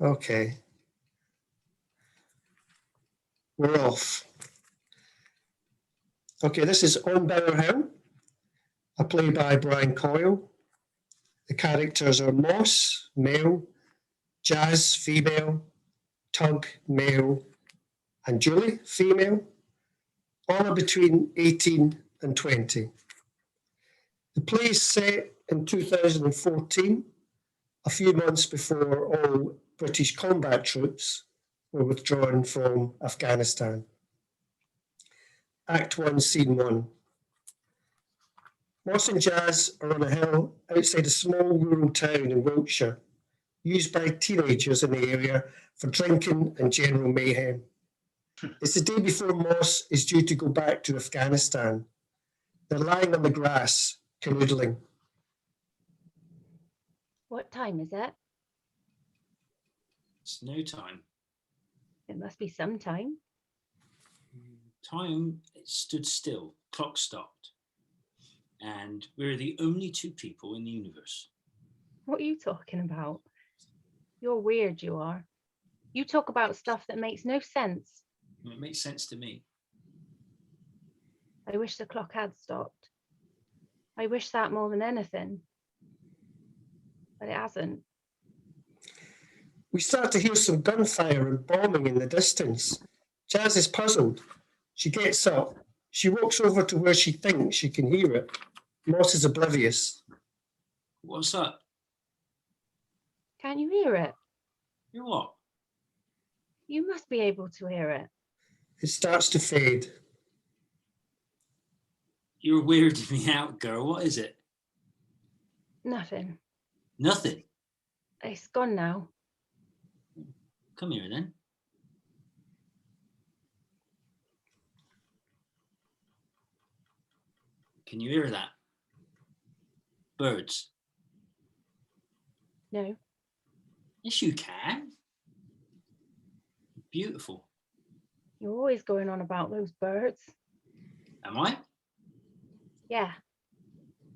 Okay. We're off. Okay, this is On Bower Hill, a play by Brian Coyle. The characters are Moss, male, Jazz, female, Tug, male, and Julie, female. All are between 18 and 20. The play is set in 2014, a few months before all British combat troops were withdrawn from Afghanistan. Act 1, Scene 1. Moss and Jazz are on a hill outside a small rural town in Wiltshire, used by teenagers in the area for drinking and general mayhem. It's the day before Moss is due to go back to Afghanistan. They're lying on the grass, canoodling. What time is it? It's no time. It must be some time. Time stood still. Clock stopped. And we're the only two people in the universe. What are you talking about? You're weird, you are. You talk about stuff that makes no sense. It makes sense to me. I wish the clock had stopped. I wish that more than anything. But it hasn't. We start to hear some gunfire and bombing in the distance. Jazz is puzzled. She gets up. She walks over to where she thinks she can hear it. Moss is oblivious. What's up? Can you hear it? You what? You must be able to hear it. It starts to fade. You're weirding me out, girl. What is it? Nothing. Nothing. It's gone now. Come here then. Can you hear that? Birds. No. Yes, you can. Beautiful. You're always going on about those birds. Am I? Yeah,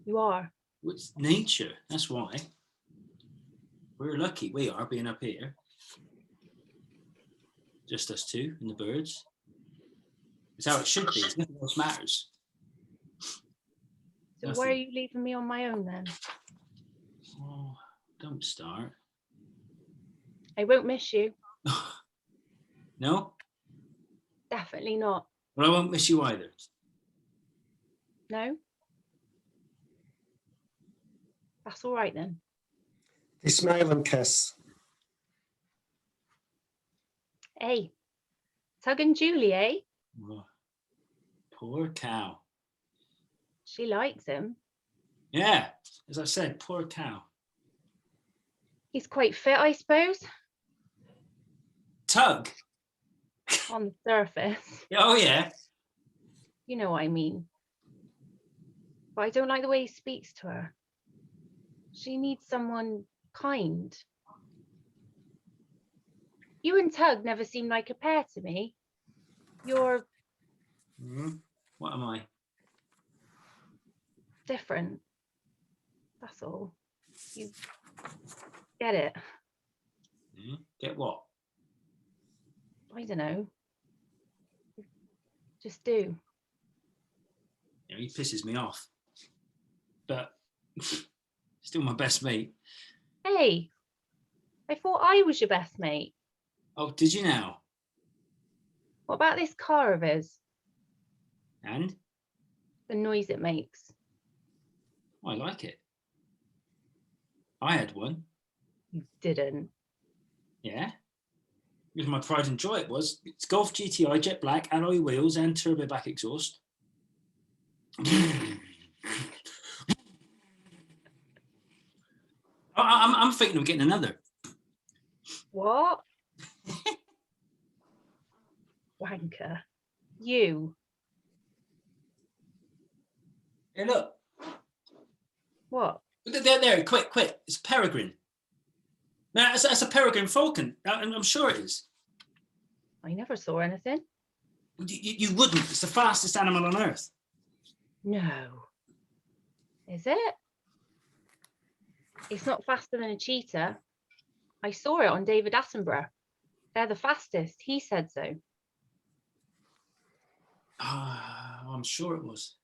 you are. It's nature, that's why. We're lucky, we are, being up here. Just us two and the birds. It's how it should be, nothing else matters. So Nothing. why are you leaving me on my own then? Oh, don't start. I won't miss you. No? Definitely not. Well, I won't miss you either. No? That's all right then. They smile and kiss. Hey, Tug and Julie, eh? Oh, poor cow. She likes him. Yeah, as I said, poor cow. He's quite fit, I suppose, Tug. on the surface. Oh, yeah. You know what I mean. But I don't like the way he speaks to her. She needs someone kind. You and Tug never seem like a pair to me. You're What am I? different. That's all. You get it. Get what? I don't know. Just do. You know, he pisses me off. But still my best mate. Hey, I thought I was your best mate. Oh, did you now? What about this car of his? And? The noise it makes. I like it. I had one. You didn't. Yeah. It was my pride and joy, it was. It's Golf GTI, jet black, alloy wheels and turbo back exhaust. I'm thinking of getting another. What? Wanker. You. Hey, look. What? There, quick. It's a peregrine. No, that's a peregrine falcon. I'm sure it is. I never saw anything. You wouldn't. It's the fastest animal on earth. No. Is it? It's not faster than a cheetah. I saw it on David Attenborough. They're the fastest. He said so. I'm sure it was.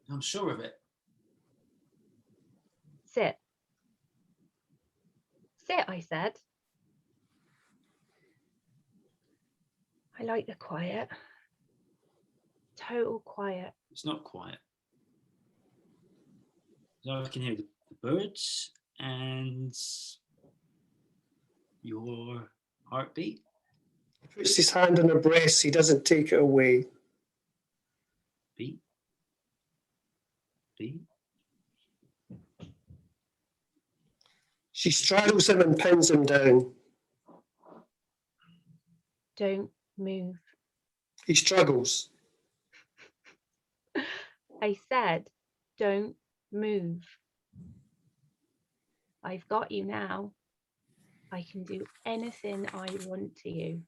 I'm sure of it. Sit. Sit, I said. I like the quiet. Total quiet. It's not quiet. So I can hear the birds and your heartbeat. He puts his hand on her breast. He doesn't take it away. Beat. Beat. She straddles him and pins him down. Don't move. He struggles. I said, don't move. I've got you now. I can do anything I want to you.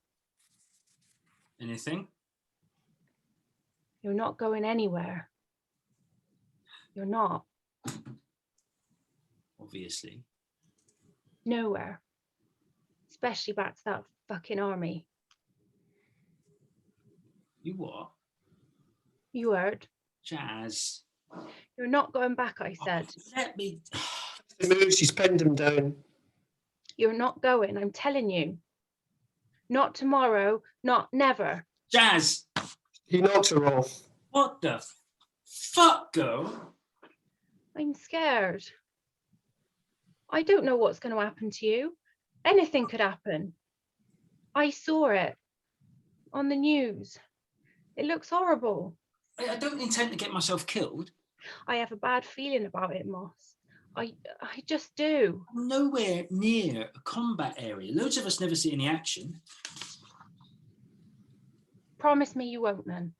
Anything? You're not going anywhere. You're not. Obviously. Nowhere. Especially back to that fucking army. You what? You heard. Jazz. You're not going back, I said. Let me. He moves, he's pinned him down. You're not going, I'm telling you. Not tomorrow, not never. Jazz! He knocks her off. What the fuck, girl? I'm scared. I don't know what's going to happen to you. Anything could happen. I saw it on the news. It looks horrible. I don't intend to get myself killed. I have a bad feeling about it, Moss. I just do. I'm nowhere near a combat area. Loads of us never see any action. Promise me you won't then.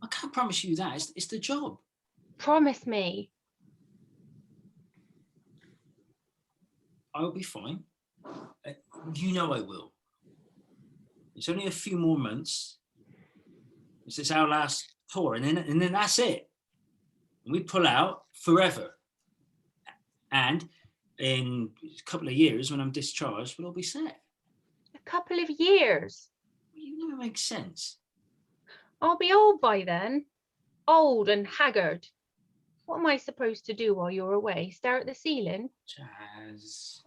I can't promise you that. It's the job. Promise me. I'll be fine. You know I will. It's only a few more months. This is our last tour, and then that's it. And we pull out forever. And in a couple of years, when I'm discharged, we'll all be set. A couple of years. You know, it makes sense. I'll be old by then. Old and haggard. What am I supposed to do while you're away? Stare at the ceiling? Jazz.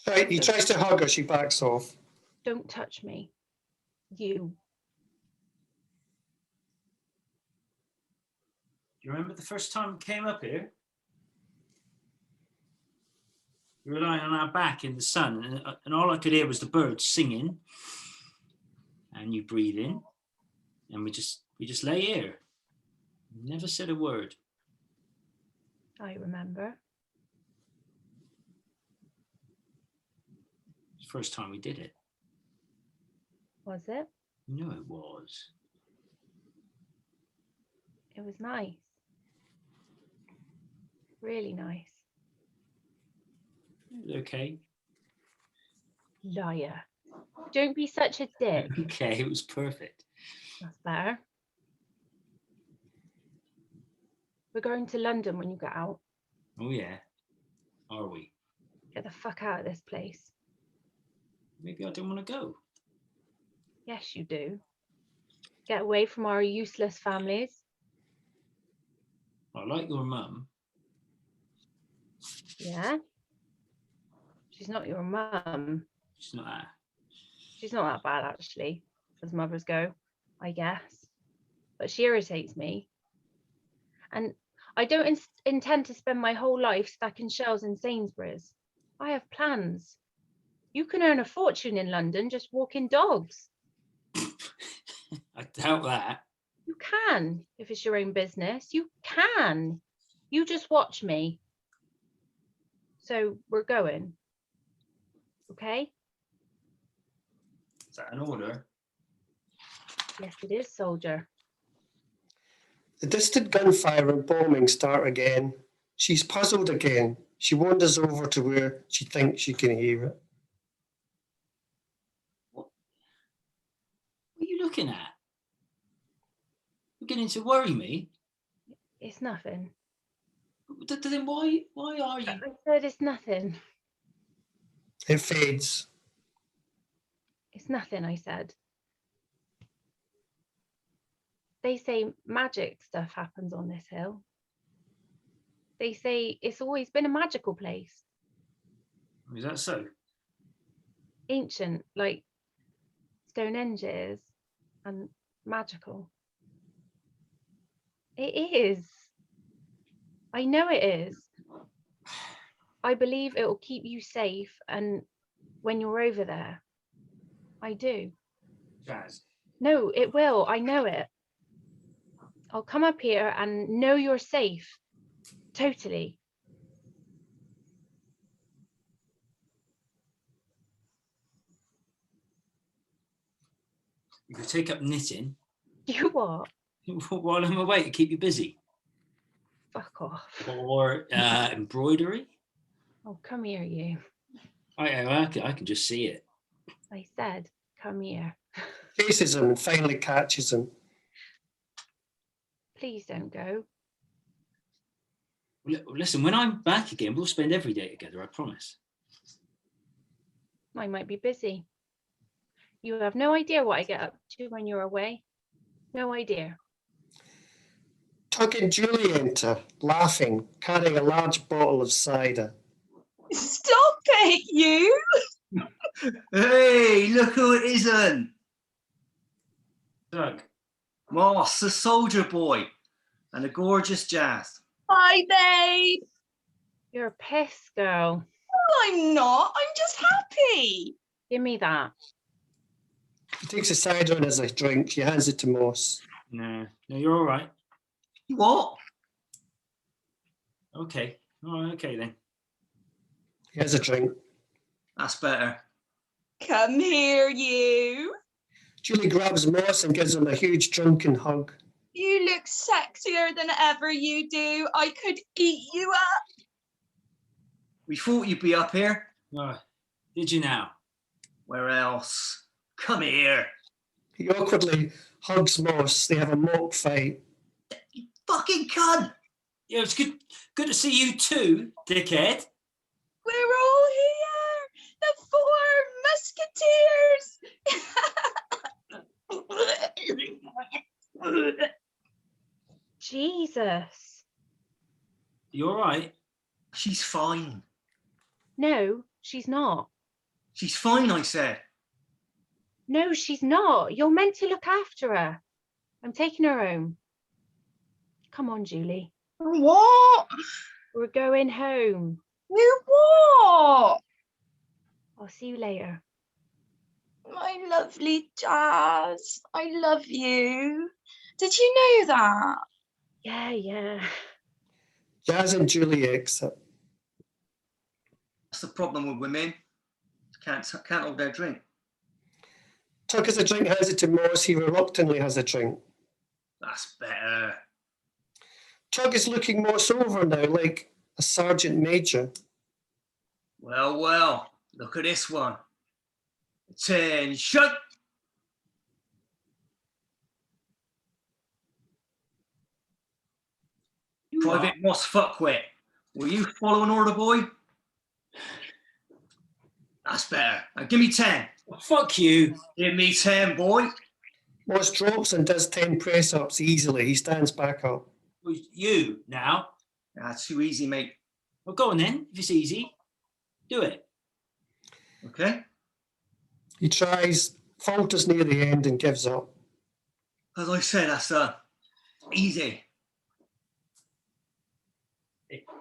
Right, he tries to hug her, she backs off. Don't touch me. You. Do you remember the first time we came up here? We were lying on our back in the sun, and all I could hear was the birds singing, and you breathing, and we just lay here. Never said a word. I remember. It's the first time we did it. Was it? You know it was. It was nice. Really nice. It was okay. Liar. Don't be such a dick. Okay, it was perfect. That's better. We're going to London when you get out. Oh yeah. Are we? Get the fuck out of this place. Maybe I don't want to go. Yes, you do. Get away from our useless families. I like your mum. Yeah. She's not your mum. She's not that. She's not that bad, actually, as mothers go, I guess. But she irritates me. And I don't intend to spend my whole life stacking shelves in Sainsbury's. I have plans. You can earn a fortune in London just walking dogs. I doubt that. You can, if it's your own business. You can. You just watch me. So we're going. Okay? Is that an order? Yes, it is, soldier. The distant gunfire and bombing start again. She's puzzled again. She wanders over to where she thinks she can hear it. What are you looking at? You're beginning to worry me. It's nothing. Then why are you? I said it's nothing. It fades. It's nothing, I said. They say magic stuff happens on this hill. They say it's always been a magical place. Is that so? Ancient, like Stonehenge is, and magical. It is. I know it is. I believe it will keep you safe and when you're over there. I do. Jazz. No, it will. I know it. I'll come up here and know you're safe. Totally. You could take up knitting You what? while I'm away to keep you busy. Fuck off. Or embroidery. Oh, come here, you. I can just see it. I said, come here. Chases him and finally catches him. Please don't go. Listen, when I'm back again, we'll spend every day together, I promise. I might be busy. You have no idea what I get up to when you're away. No idea. Tug and Julie enter, laughing, carrying a large bottle of cider. Stop it, you! Hey, look who it isn't. Doug. Moss, the soldier boy, and the gorgeous Jazz. Hi, babe. You're a piss girl. I'm not. I'm just happy. Give me that. He takes the cider and has a drink. He hands it to Moss. No, you're all right. What? Okay. All right, okay then. He has a drink. That's better. Come here, you. Julie grabs Moss and gives him a huge drunken hug. You look sexier than ever you do. I could eat you up. We thought you'd be up here. Oh, did you now? Where else? Come here. He awkwardly hugs Moss. They have a mock fight. Fucking cunt. Yeah, it's good to see you too, dickhead. We're all here. The four musketeers. Jesus. You all right? She's fine. No, she's not. She's fine, I said. No, she's not. You're meant to look after her. I'm taking her home. Come on, Julie. What? We're going home. You what? I'll see you later. My lovely Jazz. I love you. Did you know that? Yeah. Jazz and Julie exit. That's the problem with women. Can't hold their drink. Tug has a drink, hands it to Moss. He reluctantly has a drink. That's better. Tug is looking Moss over now like a sergeant major. Well, look at this one. Attention! Private Moss Fuckwit. Will you follow an order, boy? That's better. Now give me 10. Oh, fuck you. Give me 10, boy. Moss drops and does 10 press-ups easily. He stands back up. Well, you now. That's too easy, mate. Well, go on then. If it's easy, do it. Okay? He tries, falters near the end and gives up. As I said, that's easy.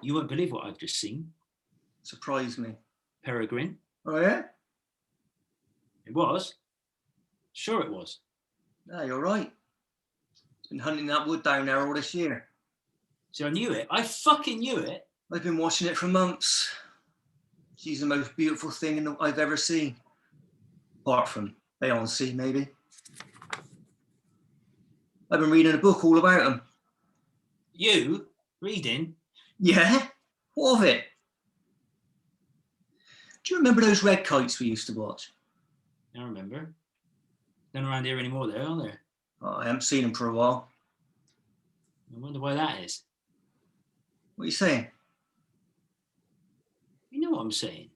You won't believe what I've just seen. Surprise me. Peregrine. Oh, yeah? It was. Sure it was. Yeah, you're right. Been hunting that wood down there all this year. See, I knew it. I fucking knew it. I've been watching it for months. She's the most beautiful thing I've ever seen. Apart from Beyonce, maybe. I've been reading a book all about them. You reading? Yeah? What of it? Do you remember those red kites we used to watch? I remember. None around here anymore, there, are there? Oh, I haven't seen them for a while. I wonder why that is. What are you saying? You know what I'm saying?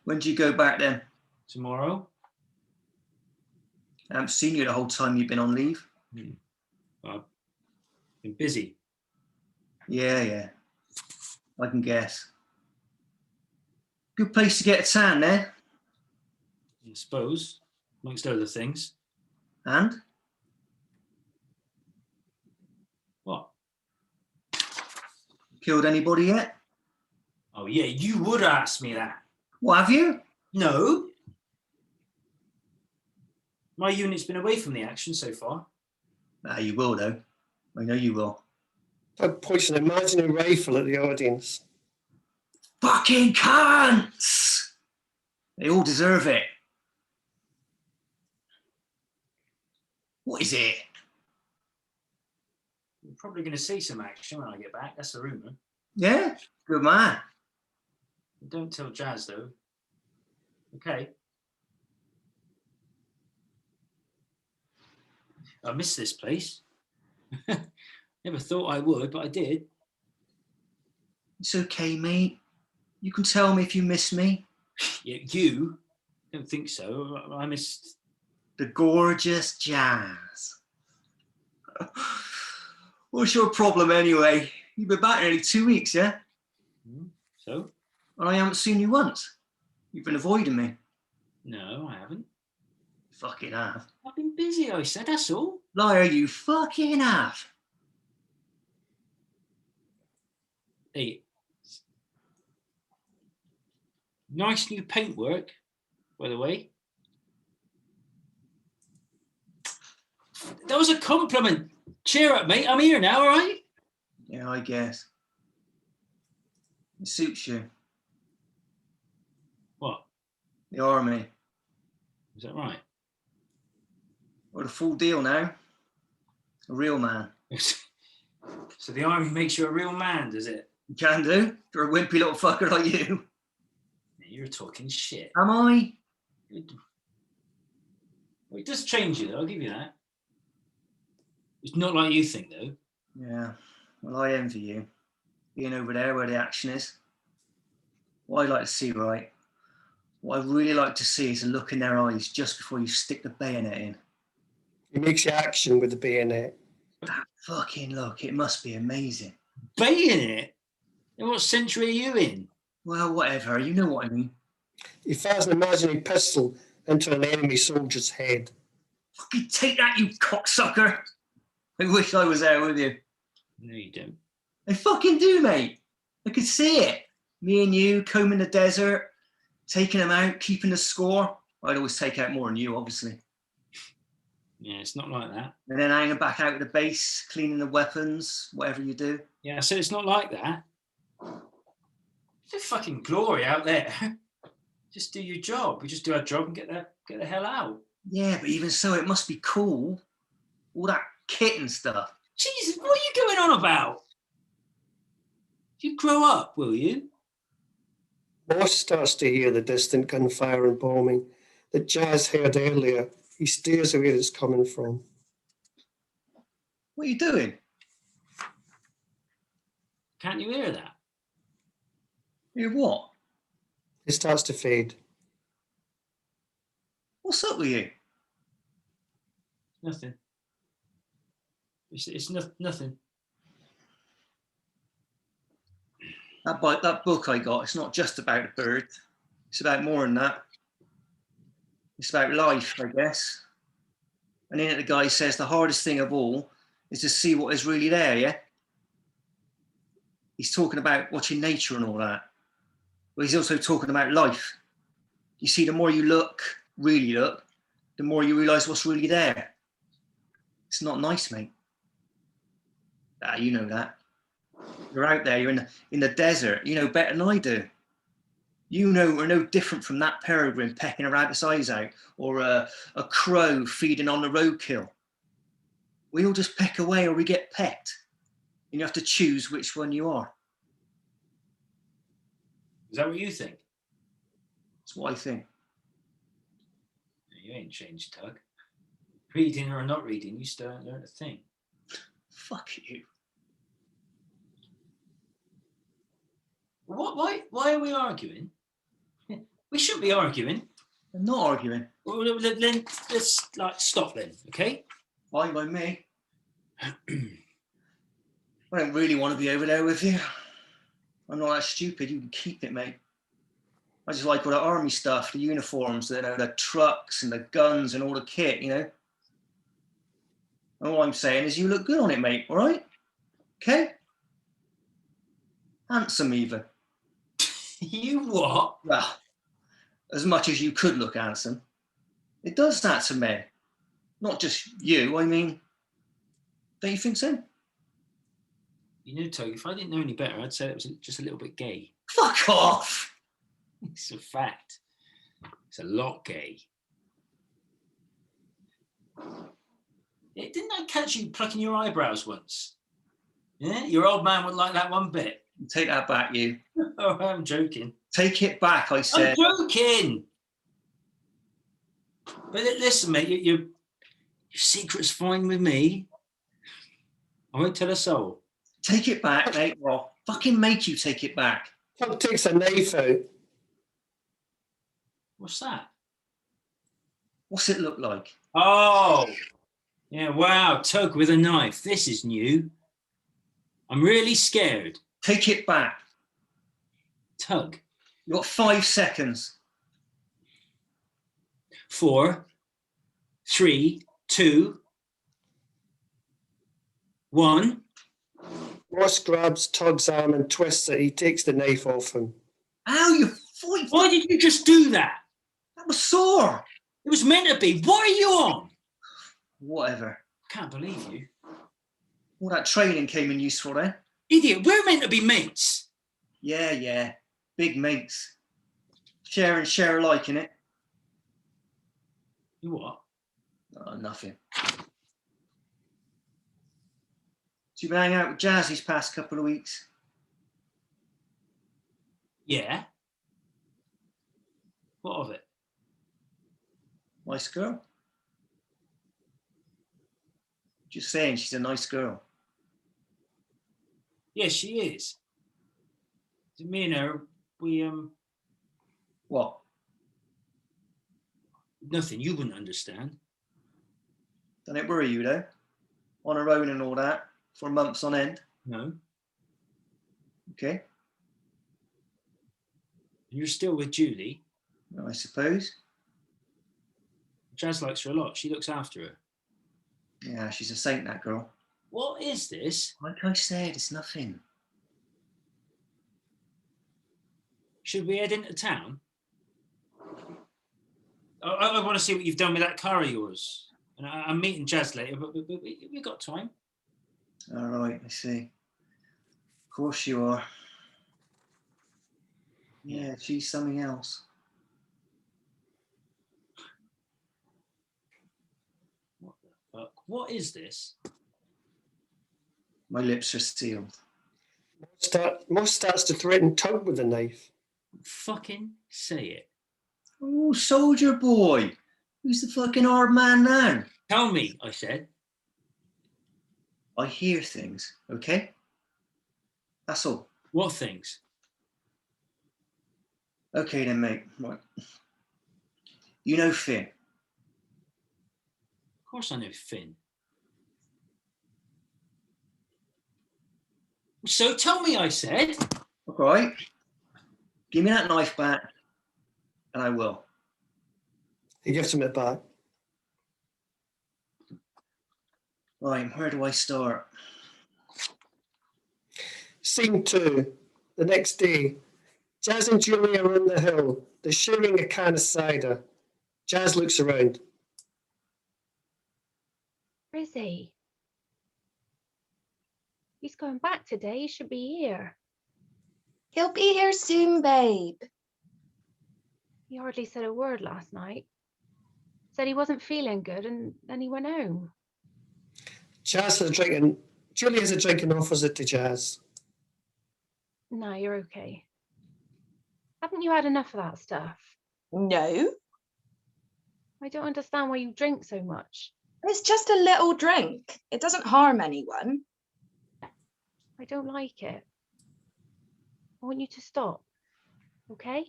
When do you go back then? Tomorrow. I haven't seen you the whole time you've been on leave. I've been busy. Yeah. I can guess. Good place to get a tan there. I suppose, amongst other things. And? What? Killed anybody yet? Oh yeah, you would ask me that. What, have you? No. My unit's been away from the action so far. You will though. I know you will. I points an imaginary rifle at the audience. Fucking cunts! They all deserve it. What is it? I'm probably going to see some action when I get back. That's the rumour. Yeah? Good man. Don't tell Jazz though. Okay. I miss this place. Never thought I would, but I did. It's okay, mate. You can tell me if you miss me. Yeah, you? Don't think so. I missed... The gorgeous Jazz. What's your problem anyway? You've been back nearly 2 weeks, yeah? So? And I haven't seen you once. You've been avoiding me. No, I haven't. Fucking have. I've been busy, I said, that's all. Liar, you fucking have. Hey, nice new paintwork, by the way. That was a compliment. Cheer up, mate. I'm here now, all right? Yeah, I guess. It suits you. What? The army. Is that right? Or the full deal now. A real man. So the army makes you a real man, does it? You can do. For a wimpy little fucker like you. You're talking shit. Am I? Well, it does change you, though. I'll give you that. It's not like you think, though. Yeah. Well, I envy you. Being over there where the action is. What I'd like to see, right? What I'd really like to see is a look in their eyes just before you stick the bayonet in. He makes you action with the bayonet. That fucking look, it must be amazing. Bayonet? In what century are you in? Well, whatever, you know what I mean. He fires an imaginary pistol into an enemy soldier's head. Fucking take that, you cocksucker! I wish I was there with you. No, you don't. I fucking do, mate. I could see it. Me and you combing the desert, taking them out, keeping the score. I'd always take out more than you, obviously. Yeah, it's not like that. And then hanging back out of the base, cleaning the weapons, whatever you do. Yeah, so it's not like that. It's a fucking glory out there. Just do your job. We just do our job and get the hell out. Yeah, but even so, it must be cool. All that kit and stuff. Jesus, what are you going on about? You grow up, will you? Moss starts to hear the distant gunfire and bombing that Jazz heard earlier. He stares where it's coming from. What are you doing? Can't you hear that? Hear what? It starts to fade. What's up with you? Nothing. It's nothing. That book I got, it's not just about a bird. It's about more than that. It's about life, I guess. And in it, the guy says the hardest thing of all is to see what is really there, yeah? He's talking about watching nature and all that. But he's also talking about life. You see, the more you look, really look, the more you realise what's really there. It's not nice, mate. You know that. You're out there, you're in the desert, you know better than I do. You know we're no different from that peregrine pecking a rabbit's eyes out, or a crow feeding on the roadkill. We all just peck away or we get pecked. And you have to choose which one you are. Is that what you think? That's what I think. You ain't changed, Doug. Reading or not reading, you still haven't learned a thing. Fuck you. Why are we arguing? We shouldn't be arguing. I'm not arguing. Well, then let's like stop then, okay? Fine by me. I don't really want to be over there with you. I'm not that stupid. You can keep it, mate. I just like all the army stuff, the uniforms, the trucks and the guns and all the kit, you know. And all I'm saying is you look good on it, mate, all right? Okay? Handsome, even. You what? Well, as much as you could look handsome. It does that to men. Not just you, I mean, don't you think so? You know, Toby, if I didn't know any better, I'd say it was just a little bit gay. Fuck off! It's a fact. It's a lot gay. Yeah, didn't I catch you plucking your eyebrows once? Yeah, your old man would like that one bit. Take that back, you. Oh, I'm joking. Take it back, I said. I'm joking. But listen, mate, your secret's fine with me. I won't tell a soul. Take it back, mate. Well, fucking make you take it back. Tug takes a knife out. What's that? What's it look like? Oh, yeah, wow, Tug with a knife. This is new. I'm really scared. Take it back. Tug. You've got 5 seconds. 4, 3, 2, 1. Ross grabs Tug's arm and twists it. He takes the knife off him. Ow, you fight. Why did you just do that? That was sore. It was meant to be. What are you on? Whatever. Can't believe you. All that training came in useful then. Idiot, we're meant to be mates. Yeah. Big mates. Share and share alike, innit? You what? Oh, nothing. So you've been hanging out with Jazz these past couple of weeks? Yeah. What of it? Nice girl. Just saying, she's a nice girl. Yes, she is. Me and her, we What? nothing. You wouldn't understand. Don't it worry you though? On her own and all that for months on end. No. Okay. You're still with Julie. I suppose. Jazz likes her a lot. She looks after her. Yeah, she's a saint, that girl. What is this? Like I said, it's nothing. Should we head into town? I want to see what you've done with that car of yours. And I'm meeting Jazz later, but we've got time. All right, I see. Of course you are. Yeah, she's something else. What the fuck? What is this? My lips are sealed. Moss starts to threaten Tug with a knife. Fucking say it. Oh, soldier boy. Who's the fucking hard man now? Tell me, I said. I hear things, okay? That's all. What things? Okay then, mate. Right. You know Finn. Of course I know Finn. So tell me, I said. All right. Give me that knife back, and I will. He gives him it back. Right, where do I start? Scene 2. The next day. Jazz and Julie are on the hill. They're sharing a can of cider. Jazz looks around. Where is he? He's going back today. He should be here. He'll be here soon, babe. He hardly said a word last night. Said he wasn't feeling good and then he went home. Jazz has a drink and Julie has a drink and offers it to Jazz. No, you're okay. Haven't you had enough of that stuff? No, I don't understand why you drink so much. it's just a little drink. It doesn't harm anyone. I don't like it. I want you to stop. Okay?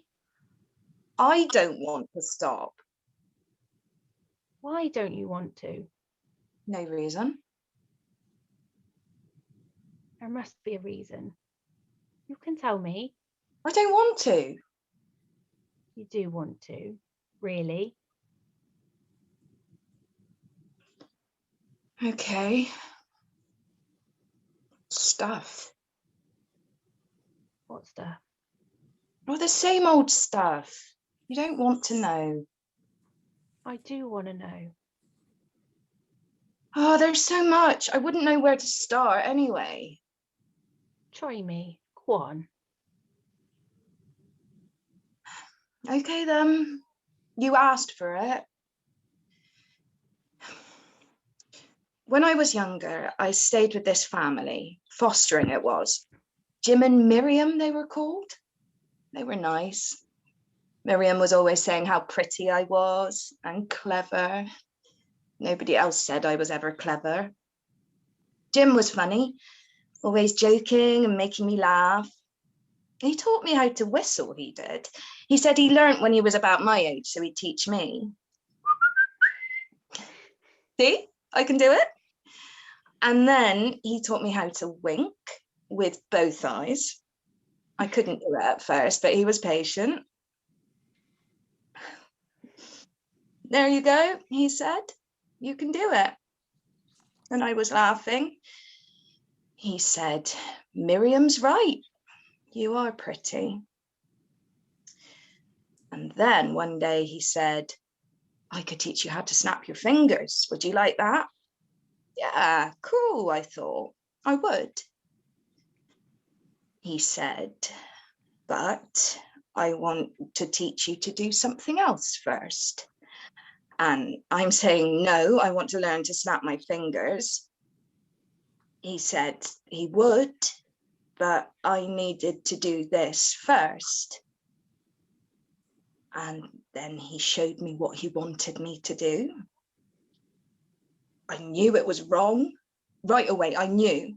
I don't want to stop. Why don't you want to? No reason. There must be a reason. You can tell me. I don't want to. You do want to, really. Okay. Stuff. What stuff? Well, the same old stuff. You don't want to know. I do want to know. Oh, there's so much. I wouldn't know where to start anyway. Try me. Go on. Okay, then. You asked for it. When I was younger, I stayed with this family. Fostering it was. Jim and Miriam, they were called. They were nice. Miriam was always saying how pretty I was and clever. Nobody else said I was ever clever. Jim was funny, always joking and making me laugh. He taught me how to whistle, he did. He said he learnt when he was about my age, so he'd teach me. See, I can do it. And then he taught me how to wink with both eyes. I couldn't do it at first, but he was patient. There you go, he said. You can do it. And I was laughing. He said, Miriam's right. You are pretty. And then one day he said, I could teach you how to snap your fingers. Would you like that? Yeah, cool, I thought. I would. He said, but I want to teach you to do something else first. And I'm saying, no, I want to learn to snap my fingers. He said he would, but I needed to do this first. And then he showed me what he wanted me to do. I knew it was wrong. Right away, I knew.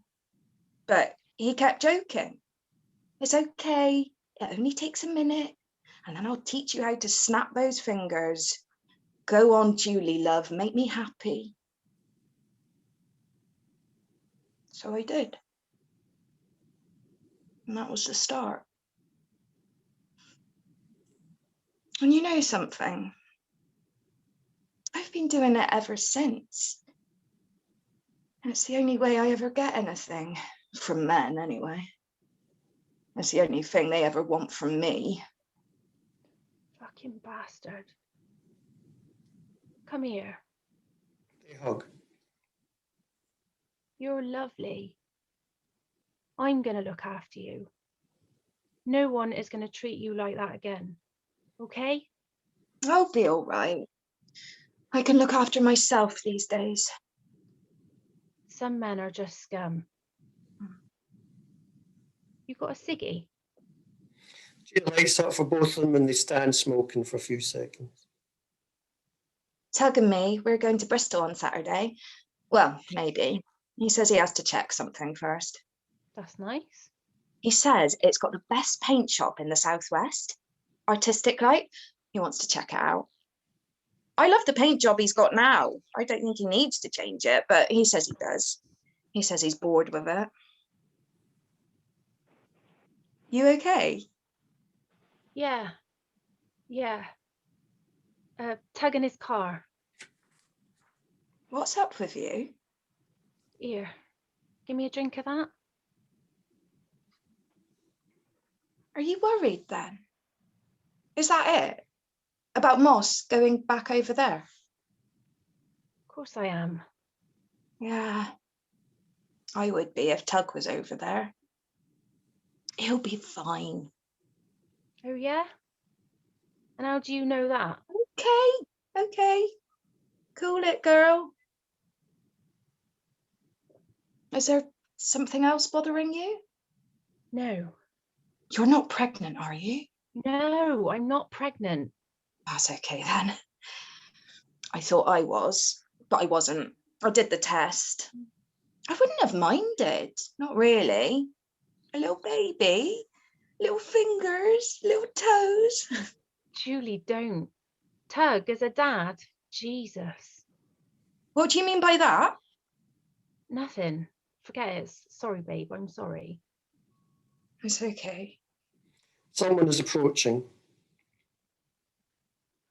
But he kept joking. It's okay. It only takes a minute. And then I'll teach you how to snap those fingers. Go on, Julie, love. Make me happy. So I did. And that was the start. And you know something? I've been doing it ever since. And it's the only way I ever get anything. From men, anyway. It's the only thing they ever want from me. Fucking bastard. Come here. They hug. You're lovely. I'm going to look after you. No one is going to treat you like that again. Okay? I'll be all right. I can look after myself these days. Some men are just scum. You got a ciggy? She lights up for both of them and they stand smoking for a few seconds. Tug and me, we're going to Bristol on Saturday. Well, maybe. He says he has to check something first. That's nice. He says it's got the best paint shop in the southwest. Artistic like. He wants to check it out. I love the paint job he's got now. I don't think he needs to change it, but he says he does. He says he's bored with it. You okay? Yeah. Tug in his car. What's up with you? Here. Give me a drink of that. Are you worried then? Is that it? About Moss going back over there? Of course I am. Yeah. I would be if Tug was over there. He'll be fine. Oh, yeah? And how do you know that? Okay. Cool it, girl. Is there something else bothering you? No. You're not pregnant, are you? No, I'm not pregnant. That's okay then. I thought I was, but I wasn't. I did the test. I wouldn't have minded. Not really. A little baby, little fingers, little toes. Julie, don't. Tug as a dad. Jesus. What do you mean by that? Nothing. Forget it. Sorry, babe. I'm sorry. It's okay. Someone is approaching.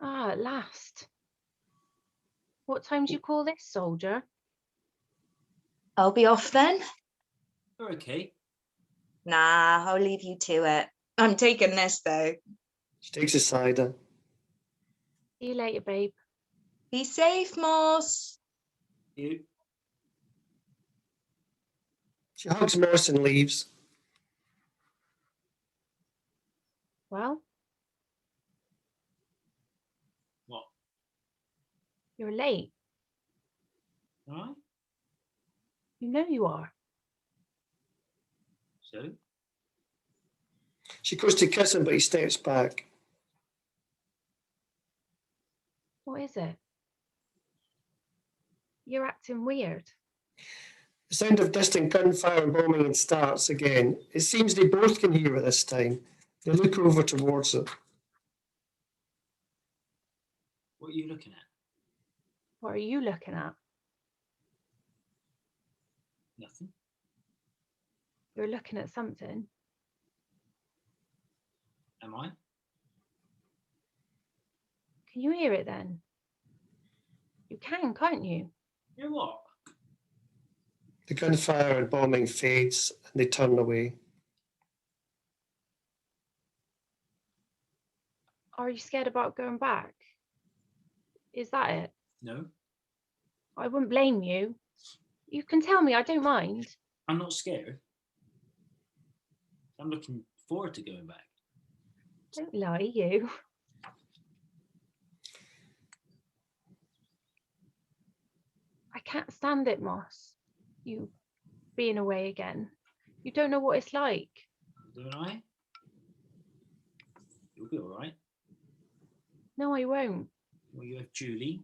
Ah, at last. What time do you call this, soldier? I'll be off then. You're okay. Nah, I'll leave you to it. I'm taking this though. She takes a cider. See you later, babe. Be safe, Moss. You. She hugs Moss and leaves. Well, What? you're late. All right. You know you are. So, She goes to kiss him, but he steps back. What is it? You're acting weird. The sound of distant gunfire and bombing starts again. It seems they both can hear it this time. They look over towards it. what are you looking at? What are you looking at? Nothing. You're looking at something. Am I? Can you hear it then? You can, can't you? Hear what? The gunfire and bombing fades and they turn away. Are you scared about going back? Is that it? No. I wouldn't blame you. You can tell me, I don't mind. I'm not scared. I'm looking forward to going back. Don't lie, you. I can't stand it, Moss. You being away again. You don't know what it's like. Don't I? You'll be all right. No, I won't. Well, you have Julie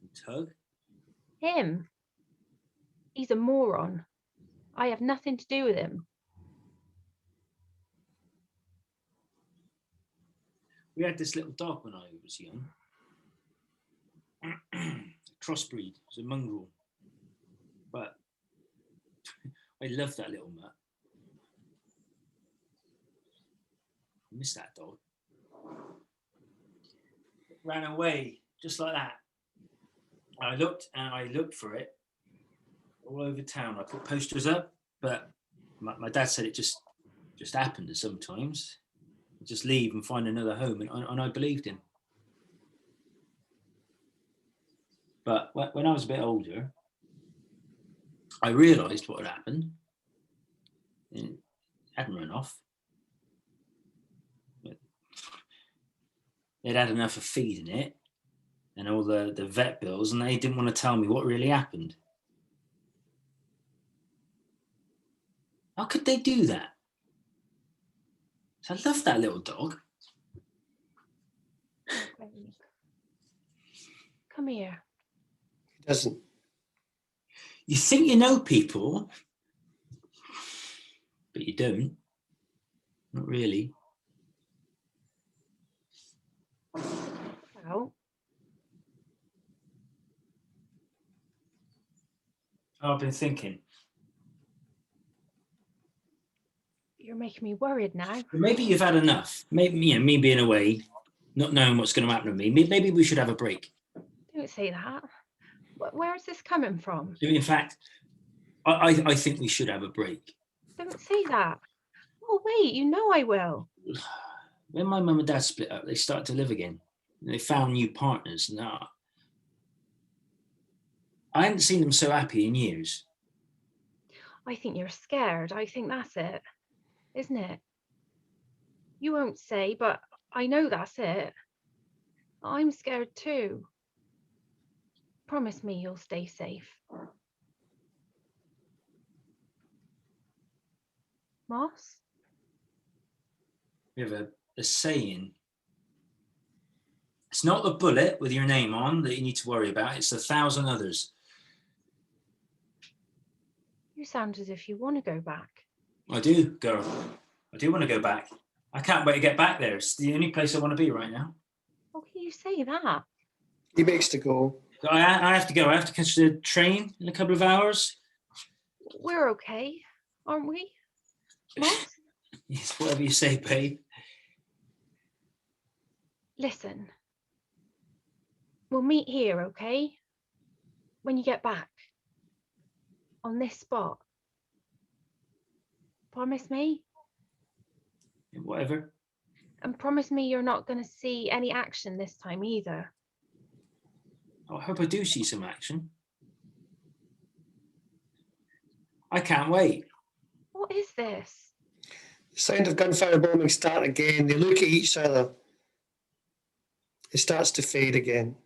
and Tug. Him. He's a moron. I have nothing to do with him. We had this little dog when I was young. Crossbreed. It was a mongrel. But I loved that little mutt. I miss that dog. It ran away just like that. I looked for it all over town. I put posters up, but my dad said it just happened sometimes. Just leave and find another home, and I believed him. But when I was a bit older, I realised what had happened. It hadn't run off. They'd had enough of feeding it and all the vet bills, and they didn't want to tell me what really happened. How could they do that? I love that little dog. Come here. He doesn't. You think you know people, but you don't. Not really. Well, I've been thinking. you're making me worried now. Maybe you've had enough. Maybe me being away, not knowing what's going to happen to me. Maybe we should have a break. Don't say that. Where is this coming from? In fact, I think we should have a break. Don't say that. Oh, wait, you know I will. When my mum and dad split up, they started to live again. They found new partners. Nah, I hadn't seen them so happy in years. I think you're scared. I think that's it, isn't it? You won't say, but I know that's it. I'm scared too. Promise me you'll stay safe. Moss? We have a saying. It's not the bullet with your name on that you need to worry about. It's 1,000 others. You sound as if you want to go back. I do, girl. I do want to go back. I can't wait to get back there. It's the only place I want to be right now. How can you say that? He makes to go. So I have to go. I have to catch the train in a couple of hours. We're okay, aren't we? Moss? Yes, whatever you say, babe. Listen. We'll meet here, okay? When you get back. On this spot. Promise me? Whatever. And promise me you're not going to see any action this time either. Oh, I hope I do see some action. I can't wait. What is this? The sound of gunfire bombing start again. They look at each other. It starts to fade again.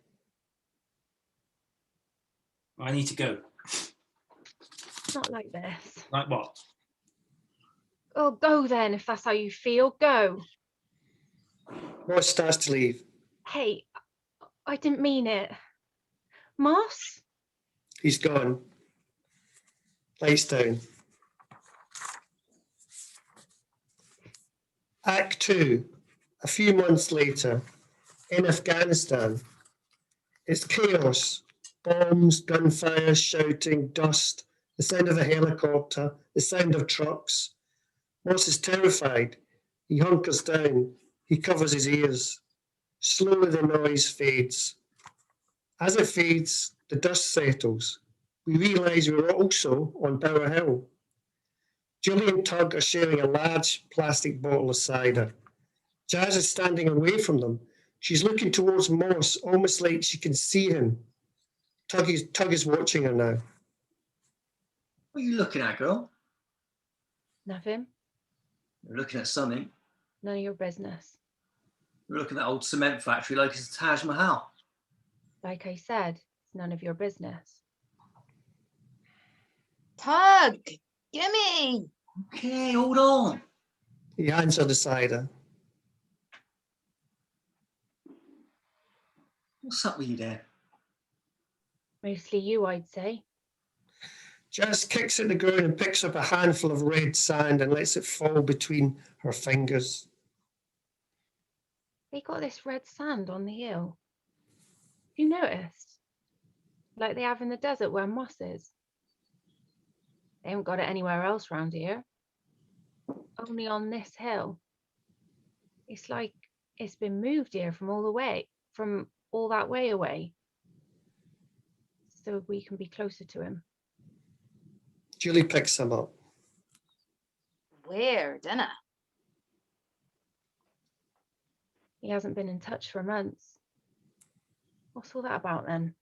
I need to go. Not like this. Like what? Oh, go then, if that's how you feel. Go. Moss starts to leave. Hey, I didn't mean it. Moss? He's gone. Lights down. Act 2. A few months later, in Afghanistan. It's chaos. Bombs, gunfire, shouting, dust, the sound of a helicopter, the sound of trucks. Moss is terrified. He hunkers down. He covers his ears. Slowly the noise fades. As it fades, the dust settles. We realise we're also on Bower Hill. Julie and Tug are sharing a large plastic bottle of cider. Jazz is standing away from them. She's looking towards Moss, almost like she can see him. Tug is watching her now. What are you looking at, girl? Nothing. You're looking at something. None of your business. You're looking at that old cement factory like it's a Taj Mahal. Like I said, it's none of your business. Tug, gimme. Okay, hold on. He hands her the cider. What's up with you there? Mostly you, I'd say. Jazz kicks at the ground and picks up a handful of red sand and lets it fall between her fingers. They got this red sand on the hill. You noticed? Like they have in the desert where moss is. They haven't got it anywhere else round here. Only on this hill. It's like it's been moved here from all that way away. So we can be closer to him. Julie picks him up. Weird, isn't it? He hasn't been in touch for months. What's all that about then?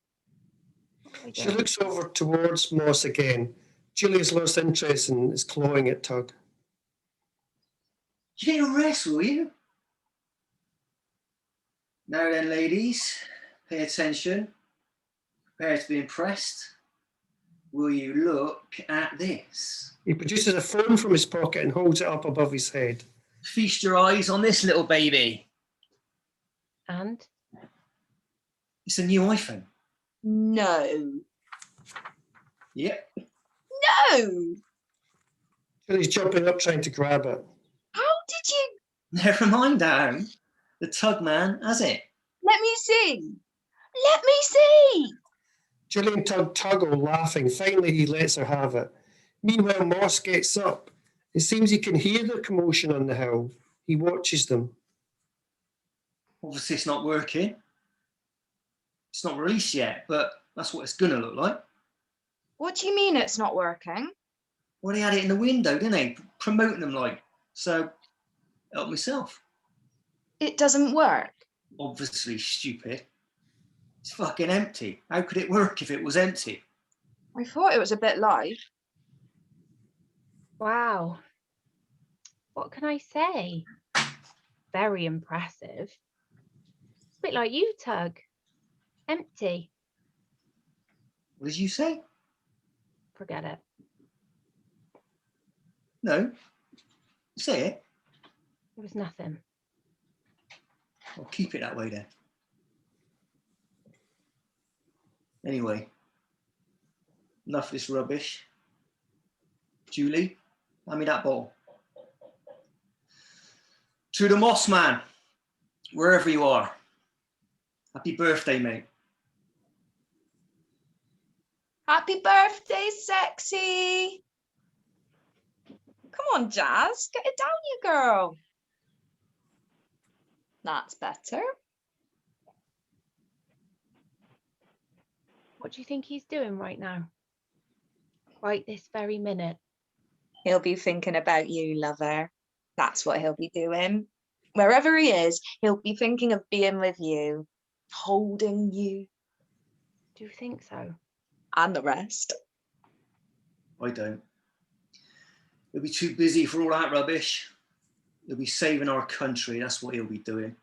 She looks over towards Moss again. Julie's lost interest and is clawing at Tug. You need a rest, will you? Now then, ladies, pay attention. Prepare to be impressed. Will you look at this? He produces a phone from his pocket and holds it up above his head. Feast your eyes on this little baby. And? It's a new iPhone. No. Yep. No. Julie's jumping up trying to grab it. How did you? Never mind, Darren. The Tug man has it. Let me see. Let me see. Julie and Tug tuggle, laughing. Finally, he lets her have it. Meanwhile, Moss gets up. It seems he can hear the commotion on the hill. He watches them. Obviously, it's not working. It's not released yet, but that's what it's going to look like. What do you mean it's not working? Well, they had it in the window, didn't they? Promoting them like. So, help myself. It doesn't work. Obviously stupid. It's fucking empty. How could it work if it was empty? I thought it was a bit live. Wow. What can I say? Very impressive. It's a bit like you, Tug. Empty. What did you say? Forget it. No. Say it. It was nothing. I'll keep it that way then. Anyway, enough of this rubbish. Julie, hand me that ball. To the Moss Man, wherever you are, happy birthday, mate. Happy birthday, sexy. Come on, Jazz, get it down, you girl. That's better. What do you think he's doing right now? Right this very minute. He'll be thinking about you, lover. That's what he'll be doing. Wherever he is, he'll be thinking of being with you, holding you, Do you think so? and the rest. I don't. He'll be too busy for all that rubbish. He'll be saving our country. That's what he'll be doing.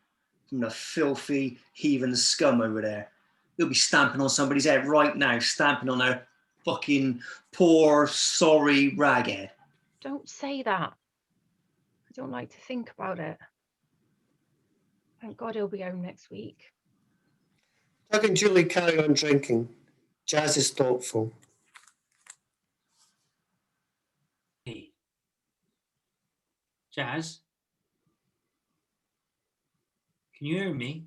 From the filthy, heathen scum over there. He'll be stamping on somebody's head right now, stamping on their fucking poor, sorry raghead. Don't say that. I don't like to think about it. Thank God he'll be home next week. Doug and Julie carry on drinking. Jazz is thoughtful. Hey. Jazz? Can you hear me?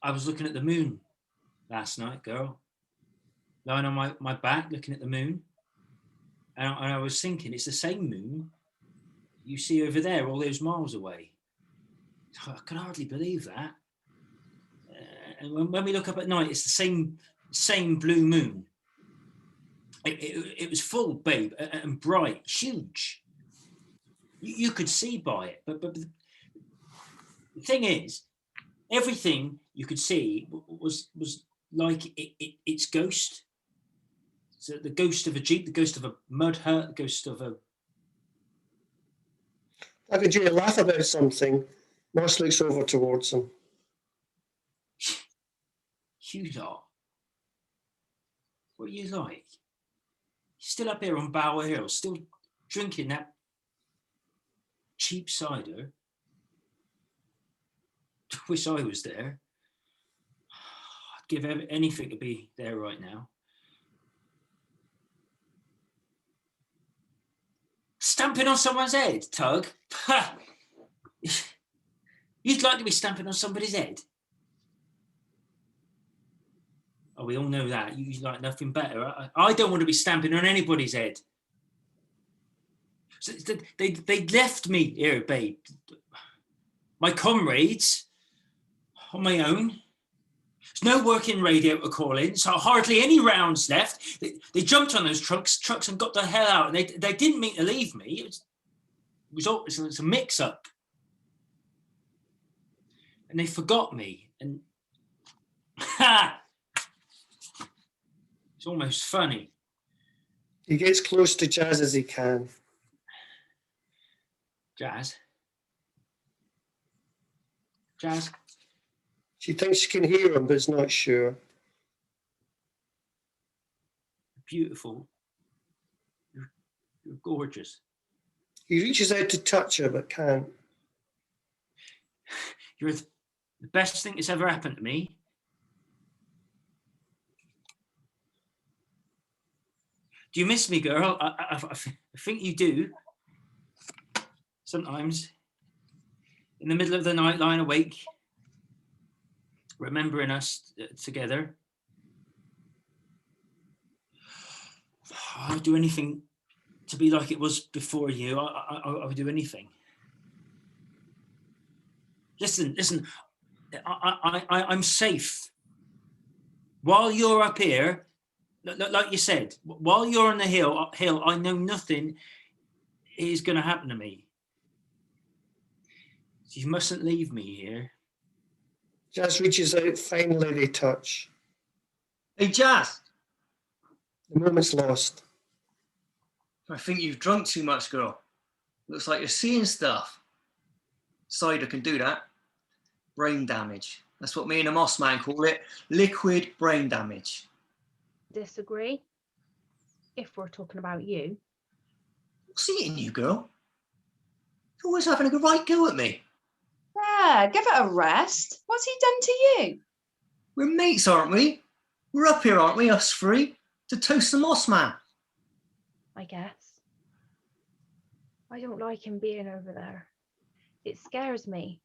I was looking at the moon last night, girl. Lying on my back, looking at the moon. And I was thinking, it's the same moon you see over there, all those miles away. I can hardly believe that. And when we look up at night, it's the same blue moon. It was full, babe, and bright, huge. You could see by it, but the thing is, everything you could see was like its ghost. So the ghost of a jeep, the ghost of a mud hut, the ghost of a... Doug and Julie laugh about something. Moss looks over towards him. You lot, what are you like? You're still up here on Bower Hill, still drinking that cheap cider. Wish I was there. I'd give anything to be there right now. Stamping on someone's head, Tug. You'd like to be stamping on somebody's head? Oh, we all know that. You like nothing better. I don't want to be stamping on anybody's head. So they left me here, babe. My comrades, on my own. There's no working radio to call in, so hardly any rounds left. They jumped on those trucks and got the hell out. And they didn't mean to leave me. It was a mix-up. And they forgot me. And it's almost funny. He gets close to Jazz as he can. Jazz? She thinks she can hear him, but is not sure. Beautiful. You're gorgeous. He reaches out to touch her, but can't. You're the best thing that's ever happened to me. Do you miss me, girl? I think you do. Sometimes, in the middle of the night, lying awake, remembering us together. I'd do anything to be like it was before you. I would do anything. Listen, I'm safe. While you're up here, like you said, while you're on the hill, I know nothing is going to happen to me. You mustn't leave me here. Jazz reaches out, finally they touch. Hey, Jazz. The moment's lost. I think you've drunk too much, girl. Looks like you're seeing stuff. Cider can do that. Brain damage. That's what me and the Moss Man call it. Liquid brain damage. Disagree. If we're talking about you. What's eating you, girl? You're always having a good right go at me. Yeah, give it a rest. What's he done to you? We're mates, aren't we? We're up here, aren't we, us three, to toast the Moss Man. I guess. I don't like him being over there. It scares me.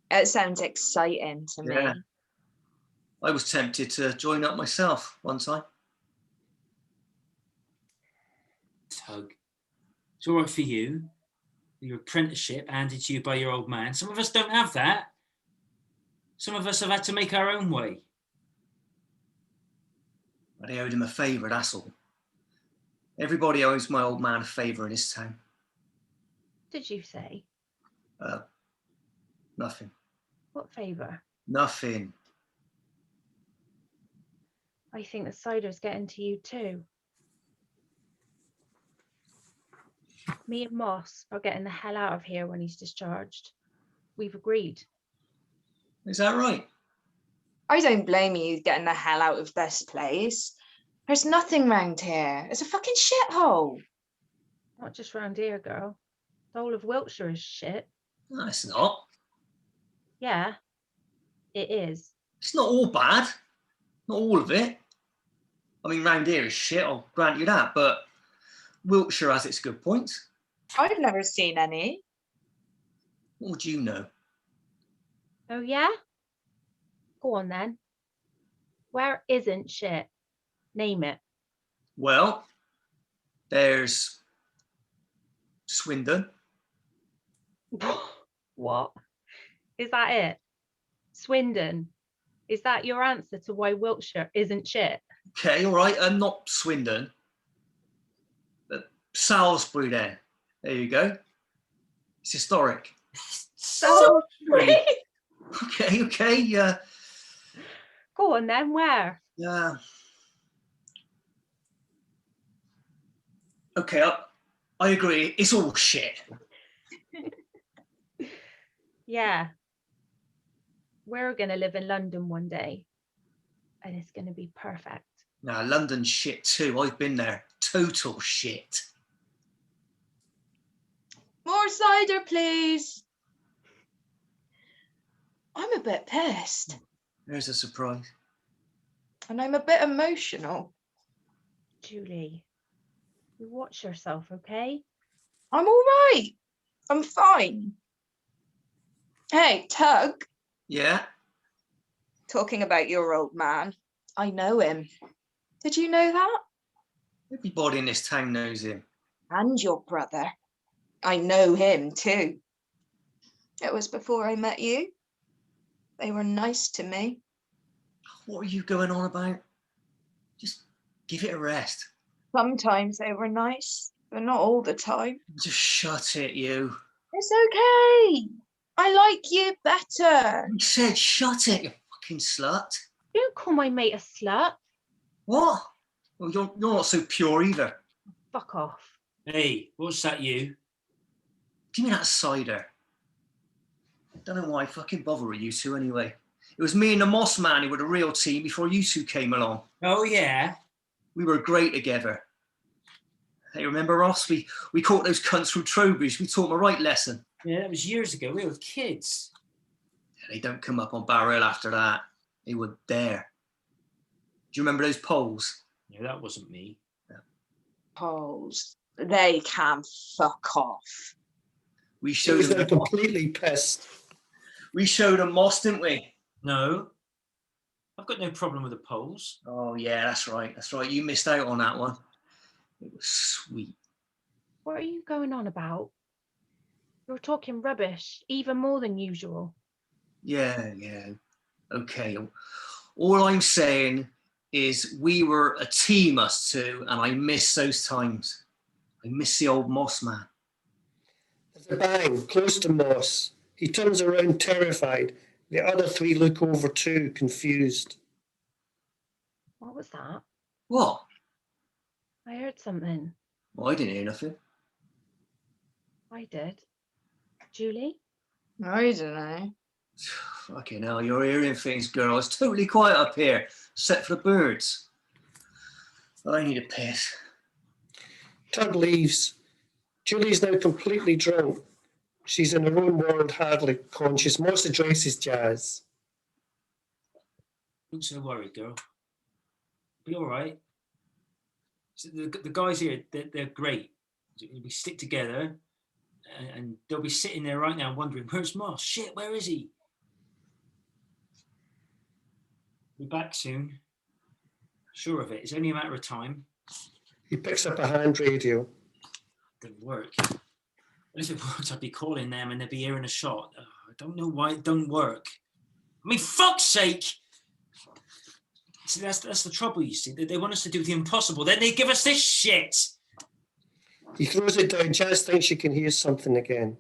It sounds exciting to me. Yeah. I was tempted to join up myself one time. Tug. It's all right for you. Your apprenticeship handed to you by your old man. Some of us don't have that. Some of us have had to make our own way. But I owed him a favour, that's all. Everybody owes my old man a favour in this town. Did you say? Nothing. What favour? Nothing. I think the cider's getting to you too. Me and Moss are getting the hell out of here when he's discharged. We've agreed. Is that right? I don't blame you getting the hell out of this place. There's nothing round here. It's a fucking shithole. Not just round here, girl. The whole of Wiltshire is shit. No, it's not. Yeah, it is. It's not all bad. Not all of it. I mean, round here is shit, I'll grant you that, but Wiltshire has its good points. I've never seen any. What would you know? Oh yeah? Go on then. Where isn't shit? Name it. Well, there's Swindon. What? Is that it? Swindon. Is that your answer to why Wiltshire isn't shit? Okay, all right, not Swindon. But Salisbury then. There you go. It's historic. Salisbury. Okay, yeah. Go on then, where? Yeah. Okay, I agree. It's all shit. Yeah. We're going to live in London one day. And it's going to be perfect. Nah, London's shit too. I've been there. Total shit. More cider, please. I'm a bit pissed. There's a surprise. And I'm a bit emotional. Julie, you watch yourself, okay? I'm all right. I'm fine. Hey, Tug, Yeah? talking about your old man. I know him. Did you know that? Everybody in this town knows him. And your brother. I know him too. It was before I met you. They were nice to me. What are you going on about? Just give it a rest. Sometimes they were nice, but not all the time. Just shut it, you. It's okay. I like you better. You said shut it, you fucking slut. Don't call my mate a slut. What? Well, you're not so pure either. Fuck off. Hey, what's that you? Give me that cider. Don't know why I fucking bother with you two anyway. It was me and the Moss man who were the real team before you two came along. Oh, yeah? We were great together. Hey, remember Ross? We caught those cunts through Trowbridge. We taught them a right lesson. Yeah, that was years ago. We were kids. They don't come up on Barrel after that. They were there. Do you remember those poles? Yeah, that wasn't me. Poles. They can fuck off. We He showed was now them. completely pissed. We showed them Moss, didn't we? No. I've got no problem with the poles. Oh yeah, that's right. That's right. You missed out on that one. It was sweet. What are you going on about? You're talking rubbish, even more than usual. Yeah. Okay. All I'm saying is we were a team, us two, and I miss those times. I miss the old Moss man. There's a bang close to Moss. He turns around terrified. The other three look over too, confused. What was that? What? I heard something. Well, I didn't hear nothing. I did. Julie? I don't know. Fucking hell, you're hearing things, girl. It's totally quiet up here, except for the birds. I need a piss. Tug leaves. Julie's now completely drunk. She's in her own world, hardly conscious. Moss addresses Jazz. Don't so worried, girl. Be all right. So the guys here, they're great. We stick together, and they'll be sitting there right now wondering, where's Moss? Shit, where is he? Be back soon. Sure of it. It's only a matter of time. He picks up a hand radio. Doesn't work. And if it worked, I'd be calling them and they'd be hearing a shot. Oh, I don't know why it don't work. I mean, fuck's sake! See, that's the trouble, you see. They want us to do the impossible. Then they give us this shit! He throws it down. Jazz thinks she can hear something again.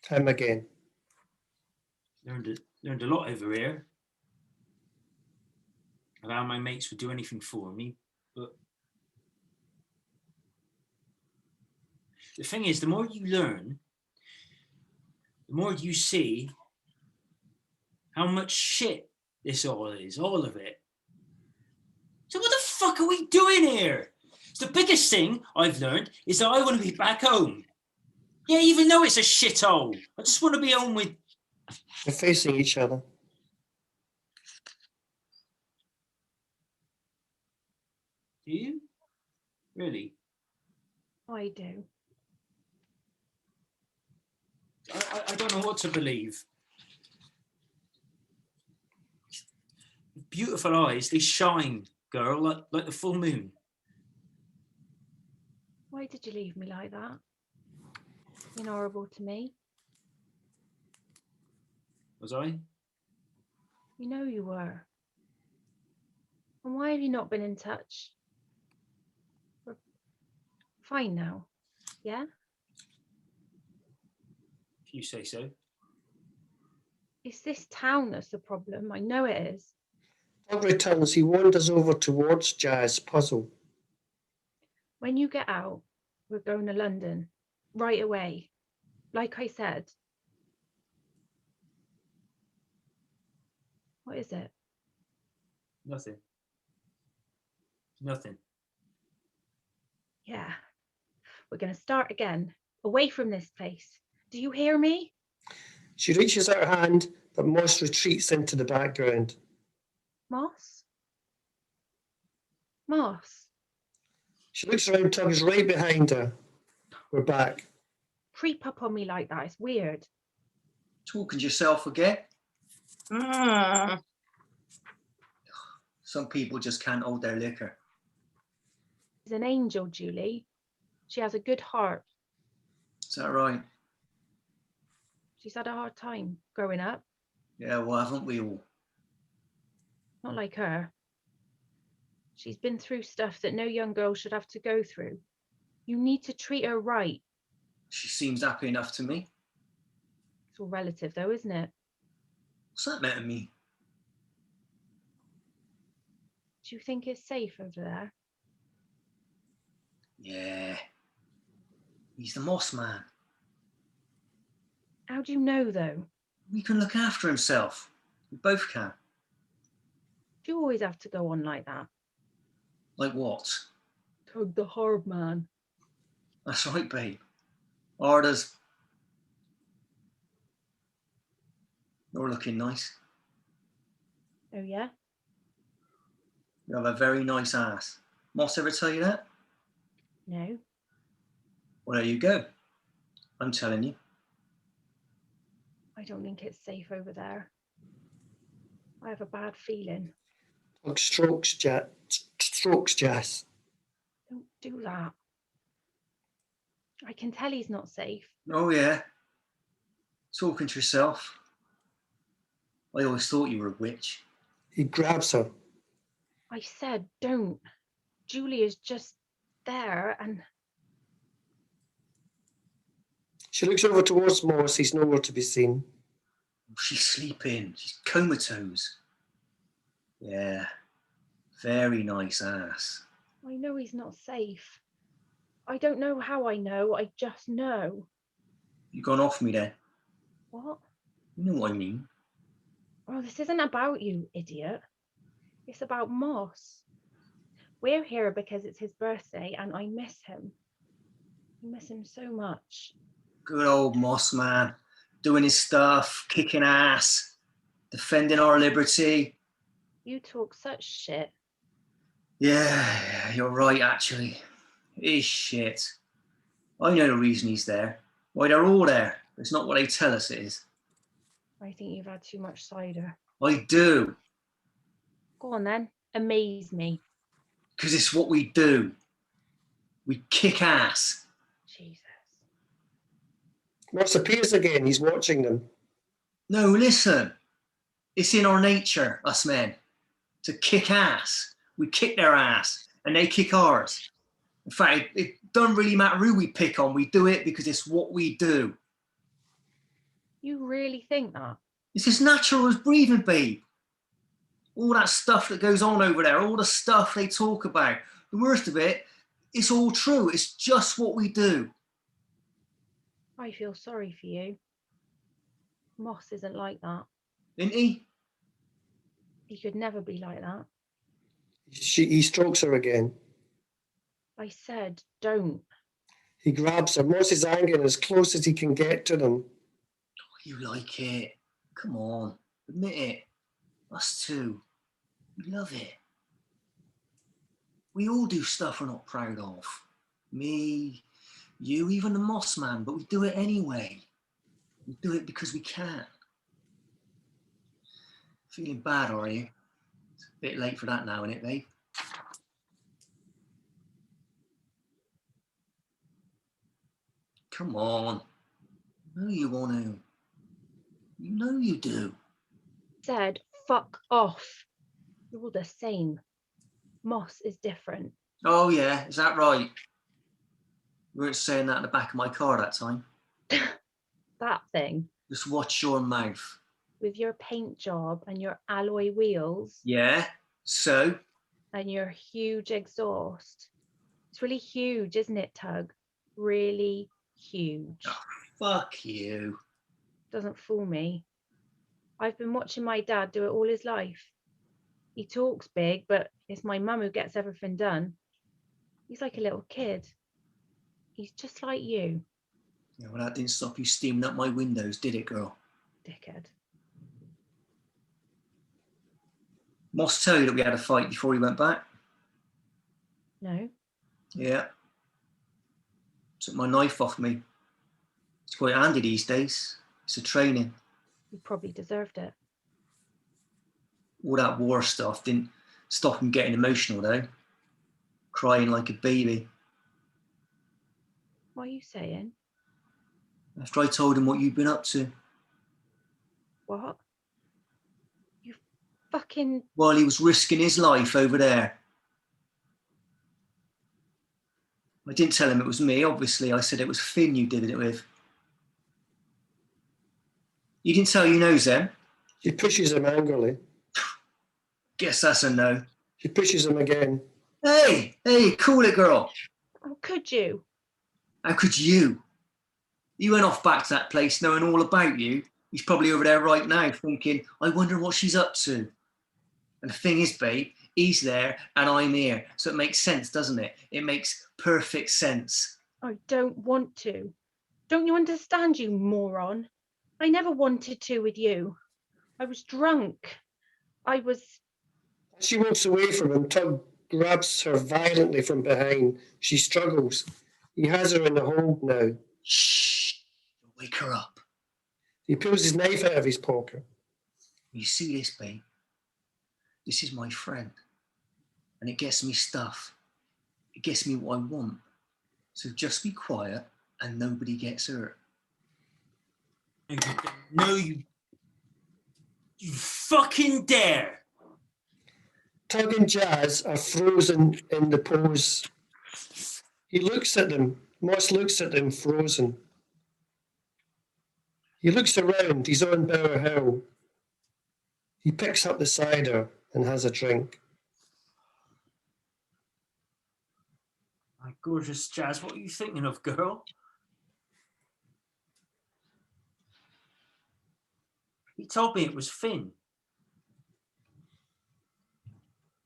Him again. Learned a lot over here. Of how my mates would do anything for me. But the thing is, the more you learn, the more you see how much shit this all is, all of it. So what the fuck are we doing here? So the biggest thing I've learned is that I want to be back home. Yeah, even though it's a shithole, I just want to be home with... They're facing each other. Do you? Really? I do. I don't know what to believe. Beautiful eyes, they shine, girl, like the full moon. Why did you leave me like that? You're horrible to me. Was I? You know you were. And why have you not been in touch? We're fine now, yeah? If you say so. It's this town that's the problem. I know it is. Doug returns. He wanders over towards Jazz, puzzled. When you get out, we're going to London right away. Like I said. What is it? Nothing. Nothing. Yeah. We're going to start again. Away from this place. Do you hear me? She reaches out her hand, but Moss retreats into the background. Moss? Moss? She looks around. Tug is right behind her. We're back. Creep up on me like that. It's weird. Talking to yourself again? Some people just can't hold their liquor. She's an angel, Julie. She has a good heart. Is that right? She's had a hard time growing up. Yeah, well, haven't we all? Not like her. She's been through stuff that no young girl should have to go through. You need to treat her right. She seems happy enough to me. It's all relative though, isn't it? What's that meant to me? Do you think it's safe over there? Yeah. He's the Moss man. How do you know though? He can look after himself. We both can. Do you always have to go on like that? Like what? Tug the hard man. That's right, babe. Hard as... You're looking nice. Oh yeah? You have a very nice ass. Moss ever tell you that? No. Well, there you go. I'm telling you. I don't think it's safe over there. I have a bad feeling. Tug strokes Jazz. Don't do that. I can tell he's not safe. Oh, yeah. Talking to yourself. I always thought you were a witch. He grabs her. I said don't. Julie is just there and... She looks over towards Moss. He's nowhere to be seen. She's sleeping. She's comatose. Yeah. Very nice ass. I know he's not safe. I don't know how I know. I just know. You gone off me then? What? You know what I mean. Oh, this isn't about you, idiot. It's about Moss. We're here because it's his birthday and I miss him. I miss him so much. Good old Moss man. Doing his stuff, kicking ass, defending our liberty. You talk such shit. Yeah, you're right, actually. It is shit. I know the reason he's there. Why, they're all there. It's not what they tell us it is. I think you've had too much cider. I do, Go on then, amaze me. because it's what we do. We kick ass. Jesus. Moss appears again. He's watching them. No, listen. It's in our nature, us men, to kick ass. We kick their ass, and they kick ours. In fact, it doesn't really matter who we pick on. We do it because it's what we do. You really think that? It's as natural as breathing, babe. All that stuff that goes on over there, all the stuff they talk about, the worst of it, it's all true. It's just what we do. I feel sorry for you. Moss isn't like that. Isn't he? He could never be like that. He strokes her again. I said, don't. Oh, He grabs her. Moss is angling as close as he can get to them. You like it. Come on. Admit it. Us too. We love it. We all do stuff we're not proud of. Me, you, even the Moss man, but we do it anyway. We do it because we can. Feeling bad, are you? It's a bit late for that now, isn't it, babe? Come on. No, you want to. You know you do. Said, fuck off. You're all the same. Moss is different. Oh, yeah, is that right? You weren't saying that in the back of my car that time. That thing, Just watch your mouth. with your paint job and your alloy wheels Yeah, so? and your huge exhaust. It's really huge, isn't it, Tug? Really huge. Oh, fuck you. Doesn't fool me. I've been watching my dad do it all his life. He talks big, but it's my mum who gets everything done. He's like a little kid. He's just like you, Yeah, well, that didn't stop you steaming up my windows, did it, girl? dickhead. Moss tell you that we had a fight before he went back? No, Yeah. Took my knife off me. It's quite handy these days. It's a training. you probably deserved it. All that war stuff didn't stop him getting emotional, though. Crying like a baby. What are you saying? After I told him what you'd been up to. What? You fucking... While he was risking his life over there. I didn't tell him it was me, obviously. I said it was Finn you did it with. You didn't tell your nose then? She pushes him angrily. Guess that's a no. She pushes him again. Hey, cool it, girl. How could you? How could you? You went off back to that place knowing all about you. He's probably over there right now thinking, I wonder what she's up to. And the thing is, babe, he's there and I'm here. So it makes sense, doesn't it? It makes perfect sense. I don't want to. Don't you understand, you moron? I never wanted to with you. I was drunk. As she walks away from him, Tug grabs her violently from behind. She struggles. He has her in the hold now. Shh, wake her up. He pulls his knife out of his pocket. You see this, babe? This is my friend. And it gets me stuff. It gets me what I want. So just be quiet and nobody gets hurt. No, you fucking dare. Tug and Jazz are frozen in the pose. He looks at them. Moss looks at them, frozen. He looks around. He's on Bower Hill. He picks up the cider and has a drink. My gorgeous Jazz, what are you thinking of, girl? He told me it was Finn.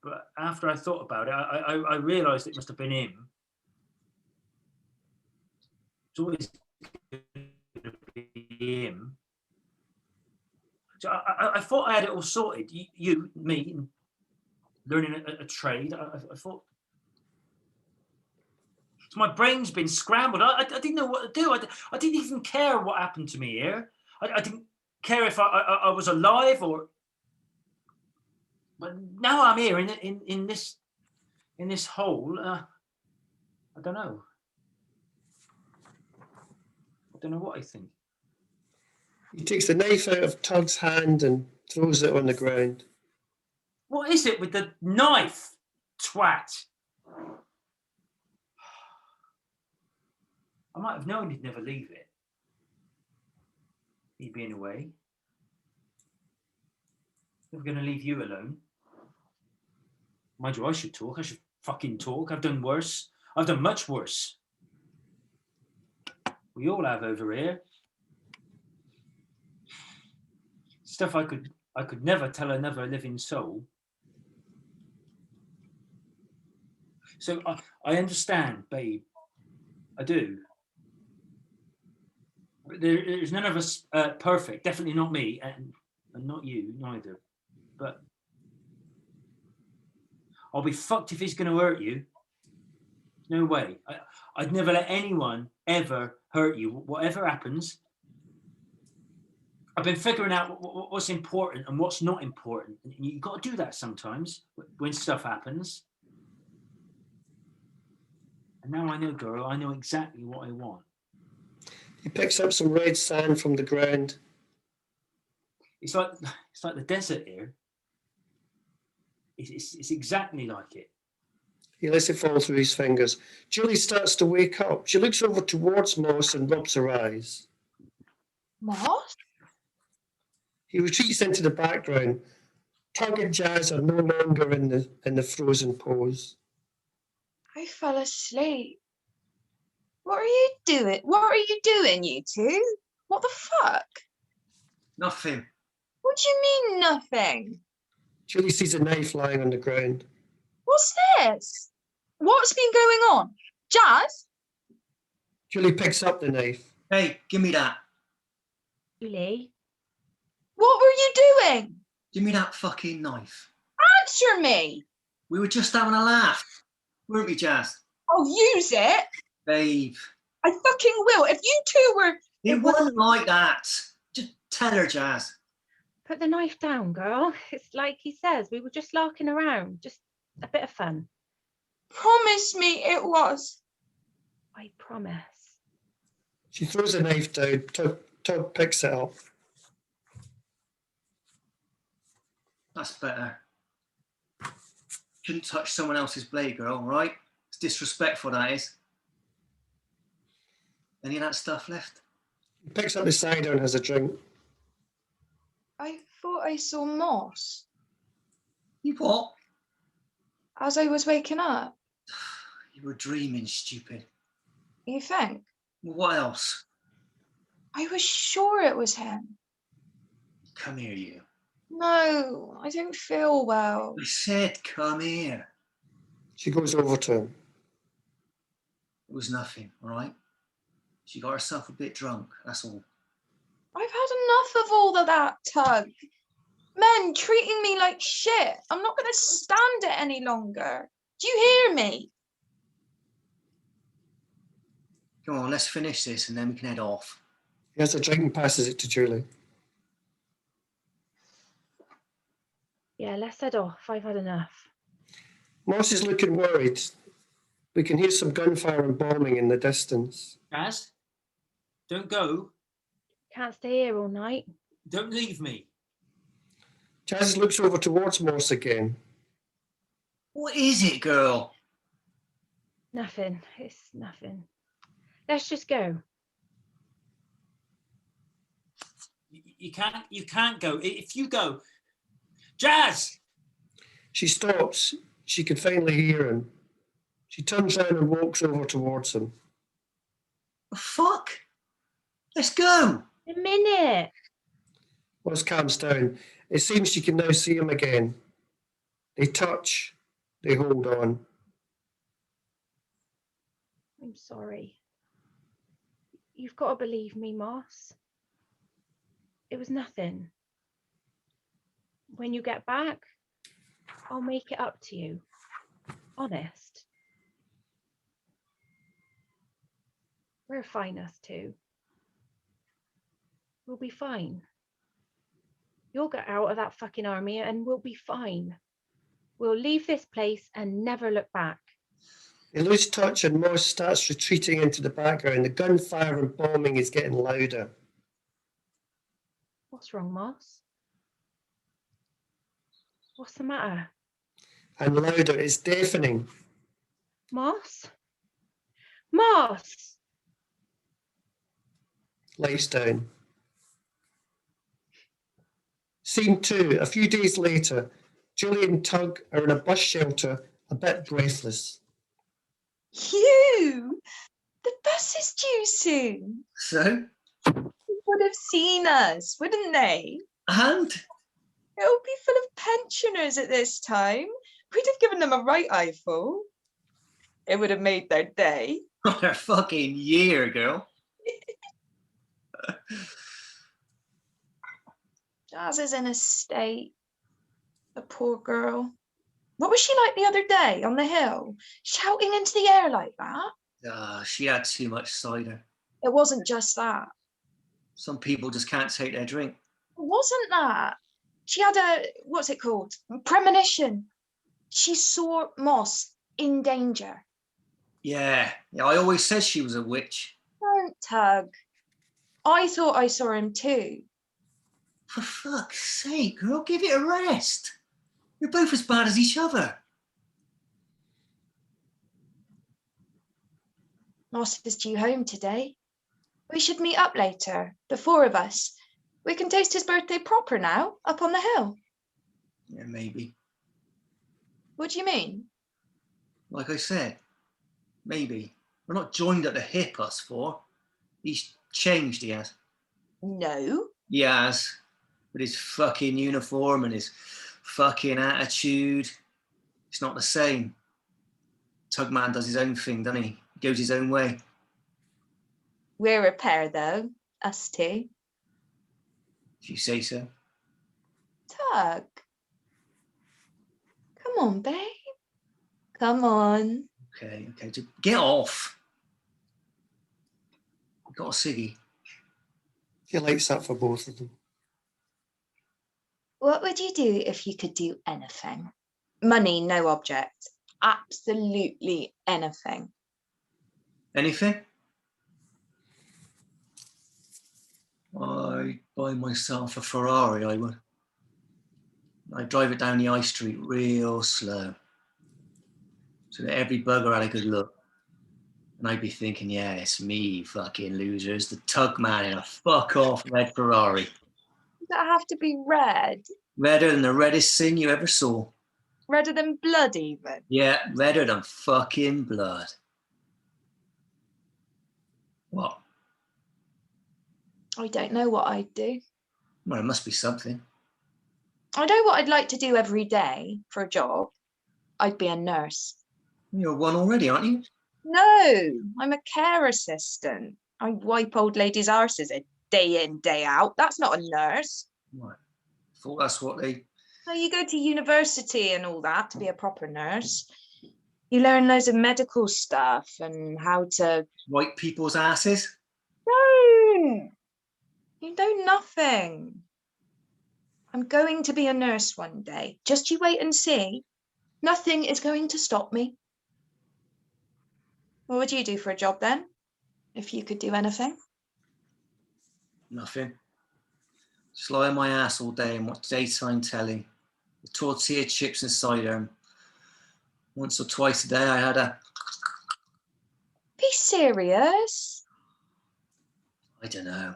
But after I thought about it, I realised it must have been him. It's always going to be him. So I thought I had it all sorted. You, me, and learning a trade. I thought, so my brain's been scrambled. I didn't know what to do. I didn't even care what happened to me here. I didn't care if I was alive or. But now I'm here in this hole. I don't know. I don't know what I think. He takes the knife out of Tug's hand and throws it on the ground. What is it with the knife, twat? I might have known he'd never leave it. He being away. Never going to leave you alone. Mind you, I should talk. I should fucking talk. I've done worse. I've done much worse. We all have over here. Stuff I could never tell another living soul. So I understand, babe. I do. But there's none of us perfect. Definitely not me, and not you, neither. But I'll be fucked if he's going to hurt you. No way. I'd never let anyone ever hurt you, whatever happens. I've been figuring out what's important and what's not important. And you've got to do that sometimes when stuff happens. And now I know, girl, I know exactly what I want. He picks up some red sand from the ground. It's like the desert here. It's exactly like it. He lets it fall through his fingers. Julie starts to wake up. She looks over towards Moss and rubs her eyes. Moss? He retreats into the background. Tug and Jazz are no longer in the frozen pose. I fell asleep. What are you doing? What are you doing, you two? What the fuck? Nothing. What do you mean, nothing? Julie sees a knife lying on the ground. What's this? What's been going on? Jazz? Julie picks up the knife. Hey, give me that. Julie, What were you doing? Give me that fucking knife. Answer me. We were just having a laugh. Weren't we, Jazz? I'll use it. Babe. I fucking will. If you two were... It wasn't like that. Just tell her, Jazz. put the knife down, girl. It's like he says, we were just larking around, just a bit of fun. Promise me it was. I promise. She throws the knife down. Tug picks it up. That's better. Shouldn't touch someone else's blade, girl, right? It's disrespectful, that is. Any of that stuff left? He picks up the cider and has a drink. I thought I saw moss You what? as I was waking up. You were dreaming, stupid. You think? Well, what else? I was sure it was him. Come here, you. No, I don't feel well. I said come here. She goes over to him. It was nothing, all right? She got herself a bit drunk, that's all. I've had enough of all of that, Tug. Men treating me like shit. I'm not going to stand it any longer. Do you hear me? Come on, let's finish this and then we can head off. He has a drink and passes it to Julie. Yeah, let's head off. I've had enough. Moss is looking worried. We can hear some gunfire and bombing in the distance. Jazz, don't go. Can't stay here all night. Don't leave me. Jazz looks over towards Moss again. What is it, girl? Nothing. It's nothing. Let's just go. You can't go. If you go, Jazz. She stops. She can finally hear him. She turns around and walks over towards him. The fuck? Let's go. A minute. Moss calms down. It seems she can now see him again. They touch. They hold on. I'm sorry. You've got to believe me, Moss. It was nothing. When you get back, I'll make it up to you. Honest. We're fine, us two. We'll be fine. You'll get out of that fucking army and we'll be fine. We'll leave this place and never look back. They lose touch and Moss starts retreating into the background. The gunfire and bombing is getting louder. What's wrong, Moss? What's the matter? And louder, it's deafening. Moss? Moss! Lights down. Scene 2. A few days later, Julie and Tug are in a bus shelter, a bit breathless. Hugh, the bus is due soon. So, They would have seen us, wouldn't they? and It'll be full of pensioners at this time. We'd have given them a right eyeful. It would have made their day. what a fucking year, girl. Jazz is in a state. The poor girl. What was she like the other day on the hill? Shouting into the air like that? She had too much cider. It wasn't just that. Some people just can't take their drink. It wasn't that. She had a, what's it called? Premonition. She saw Moss in danger. Yeah, I always said she was a witch. Don't tug. I thought I saw him too. For fuck's sake, girl, give it a rest. You're both as bad as each other. Moss is due home today. We should meet up later, the four of us. We can toast his birthday proper now, up on the hill. Yeah, maybe. What do you mean? Like I said, maybe. We're not joined at the hip, us four. He's changed, he has. No. He has. With his fucking uniform and his fucking attitude. It's not the same. Tugman does his own thing, doesn't he? He goes his own way. We're a pair though, us two. If you say so. Tug. Come on, babe. Come on. Okay, just get off. Got a ciggy. He lights up for both of them. What would you do if you could do anything? Money, no object. Absolutely anything. Anything? I'd buy myself a Ferrari, I would. I'd drive it down the high street real slow. So that every bugger had a good look. And I'd be thinking, yeah, it's me, fucking losers. The tug man in a fuck off red Ferrari. Does that have to be red? Redder than the reddest thing you ever saw. Redder than blood even? Yeah, redder than fucking blood. What? I don't know what I'd do. Well, it must be something. I know what I'd like to do every day for a job. I'd be a nurse. You're one already, aren't you? No, I'm a care assistant. I wipe old ladies' arses a day in, day out. That's not a nurse. Right. Thought that's what they... No, you go to university and all that to be a proper nurse. You learn loads of medical stuff and how to... Wipe people's asses? No, you know nothing. I'm going to be a nurse one day. Just you wait and see. Nothing is going to stop me. What would you do for a job then, if you could do anything? Nothing. Just lie on my ass all day and watch daytime telly. The tortilla chips and cider. And once or twice a day I had a... Be serious. I don't know.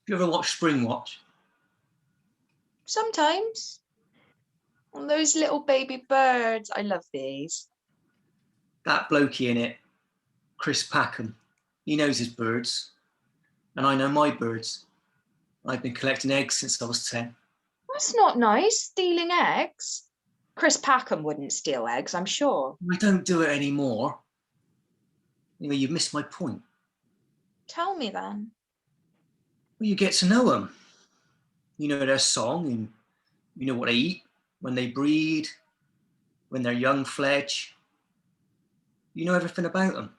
You ever watch Spring Watch? Sometimes. On those little baby birds. I love these. That blokey in it, Chris Packham, he knows his birds. And I know my birds. I've been collecting eggs since I was 10. That's not nice, stealing eggs. Chris Packham wouldn't steal eggs, I'm sure. I don't do it anymore. Anyway, you've missed my point. Tell me then. Well, you get to know them. You know their song and You know what they eat, when they breed, when they're young fledge. You know everything about them.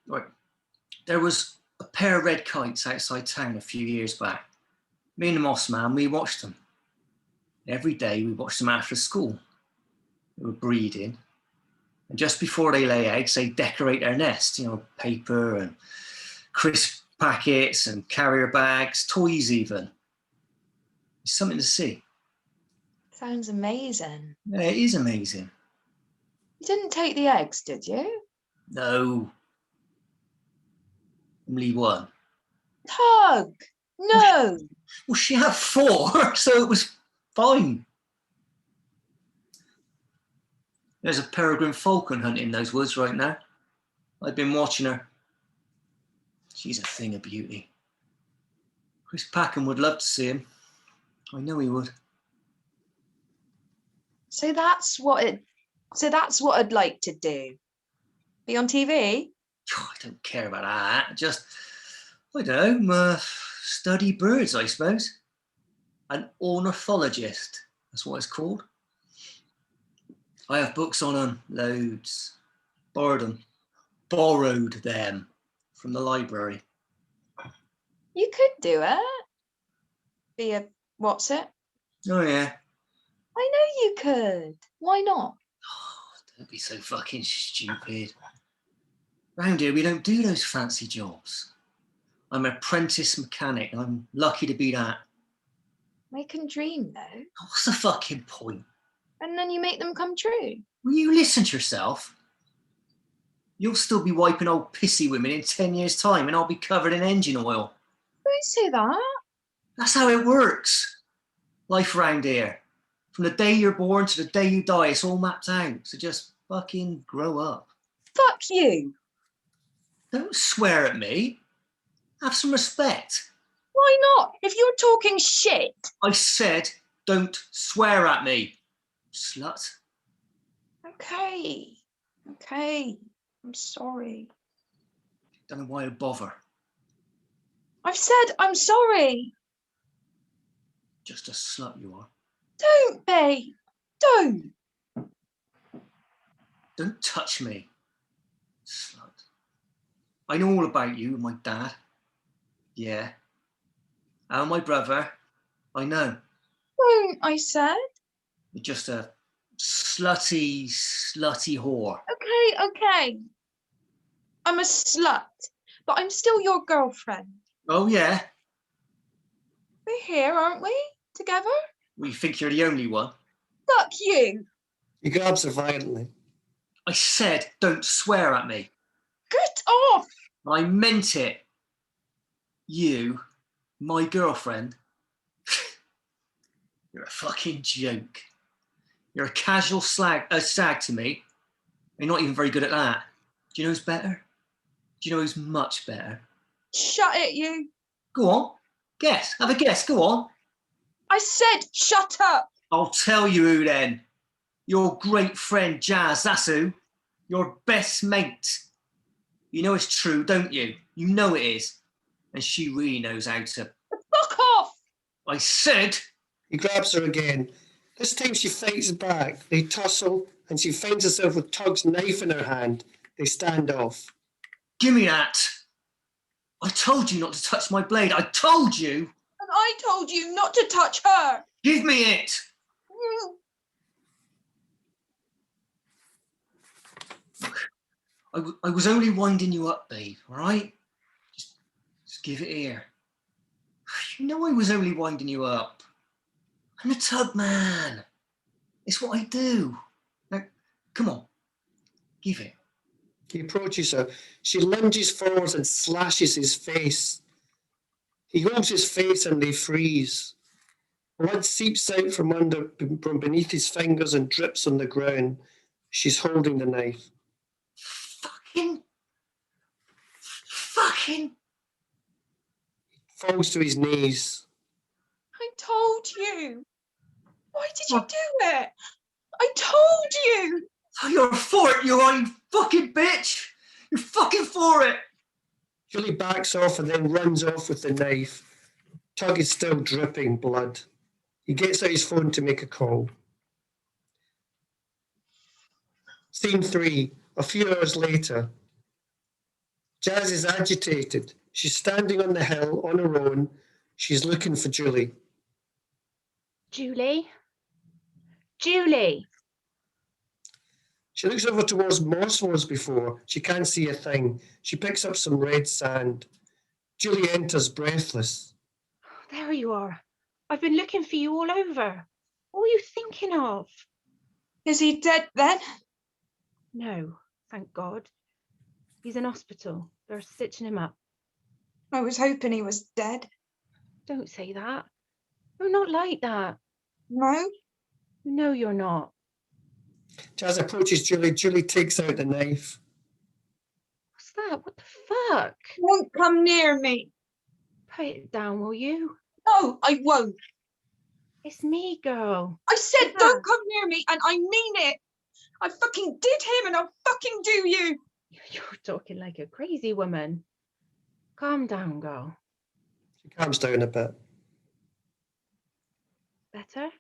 Right. There was a pair of red kites outside town a few years back. Me and the moss man, we watched them. Every day we watched them after school. They were breeding. And just before they lay eggs, they decorate their nest, you know, paper and crisp packets and carrier bags, toys even. It's something to see. Sounds amazing. Yeah, it is amazing. You didn't take the eggs, did you? No. Only one. Tug! No! Well, she had 4, so it was fine. There's a peregrine falcon hunting in those woods right now. I've been watching her. She's a thing of beauty. Chris Packham would love to see him. I know he would. So that's what I'd like to do. Be on TV? I don't care about that. Just, I don't know, study birds, I suppose. An ornithologist, that's what it's called. I have books on them, loads. Borrowed them from the library. You could do it. Be a, what's it? Oh yeah. I know you could. Why not? Oh, don't be so fucking stupid. Round here, we don't do those fancy jobs. I'm an apprentice mechanic, and I'm lucky to be that. I can dream though. What's the fucking point? And then you make them come true. Will you listen to yourself? You'll still be wiping old pissy women in 10 years' time, and I'll be covered in engine oil. Don't say that. That's how it works. Life round here. From the day you're born to the day you die, it's all mapped out. So just fucking grow up. Fuck you. Don't swear at me. Have some respect. Why not? If you're talking shit. I said, don't swear at me, slut. Okay. I'm sorry. Don't know why I bother. I've said I'm sorry. Just a slut you are. Don't be. Don't. Don't touch me, slut. I know all about you and my dad. Yeah. And my brother. I know. Don't, I said. You're just a slutty whore. Okay. I'm a slut, but I'm still your girlfriend. Oh, yeah? We're here, aren't we? Together? We think you're the only one. Fuck you. He grabs her violently. I said, don't swear at me. Get off. I meant it. You, my girlfriend. You're a fucking joke. You're a casual stag to me. You're not even very good at that. Do you know who's better? Do you know who's much better? Shut it, you. Go on. Guess. Have a guess. Go on. I said shut up. I'll tell you who then. Your great friend Jazz, that's who. Your best mate. You know it's true, don't you? You know it is. And she really knows how to... Fuck off. I said... He grabs her again. This time she fights back. They tussle, and she finds herself with Tug's knife in her hand. They stand off. Give me that. I told you not to touch my blade. I told you. And I told you not to touch her. Give me it. Look, I was only winding you up, babe, all right? Just give it here. You know I was only winding you up. I'm a tug man. It's what I do. Now, come on. Give it. He approaches her. She lunges forwards and slashes his face. He holds his face and they freeze. Blood seeps out from beneath his fingers and drips on the ground. She's holding the knife. Fucking. Falls to his knees. I told you. Why did you do it? I told you. Oh, you're for it, you are, you fucking bitch. You're fucking for it. Julie backs off and then runs off with the knife. Tug is still dripping blood. He gets out his phone to make a call. Scene 3, a few hours later. Jazz is agitated. She's standing on the hill on her own. She's looking for Julie. Julie? Julie! She looks over towards Moss was before. She can't see a thing. She picks up some red sand. Julie enters breathless. There you are. I've been looking for you all over. What were you thinking of? Is he dead then? No, thank God. He's in hospital. They're stitching him up. I was hoping he was dead. Don't say that. You're not like that. No? No, you're not. Jazz approaches Julie. Julie takes out the knife. What's that? What the fuck? Won't come near me. Put it down, will you? No, I won't. It's me, girl. I said Yeah. don't come near me, and I mean it. I fucking did him, and I'll fucking do you. You're talking like a crazy woman. Calm down, girl. She calms down a bit. Better?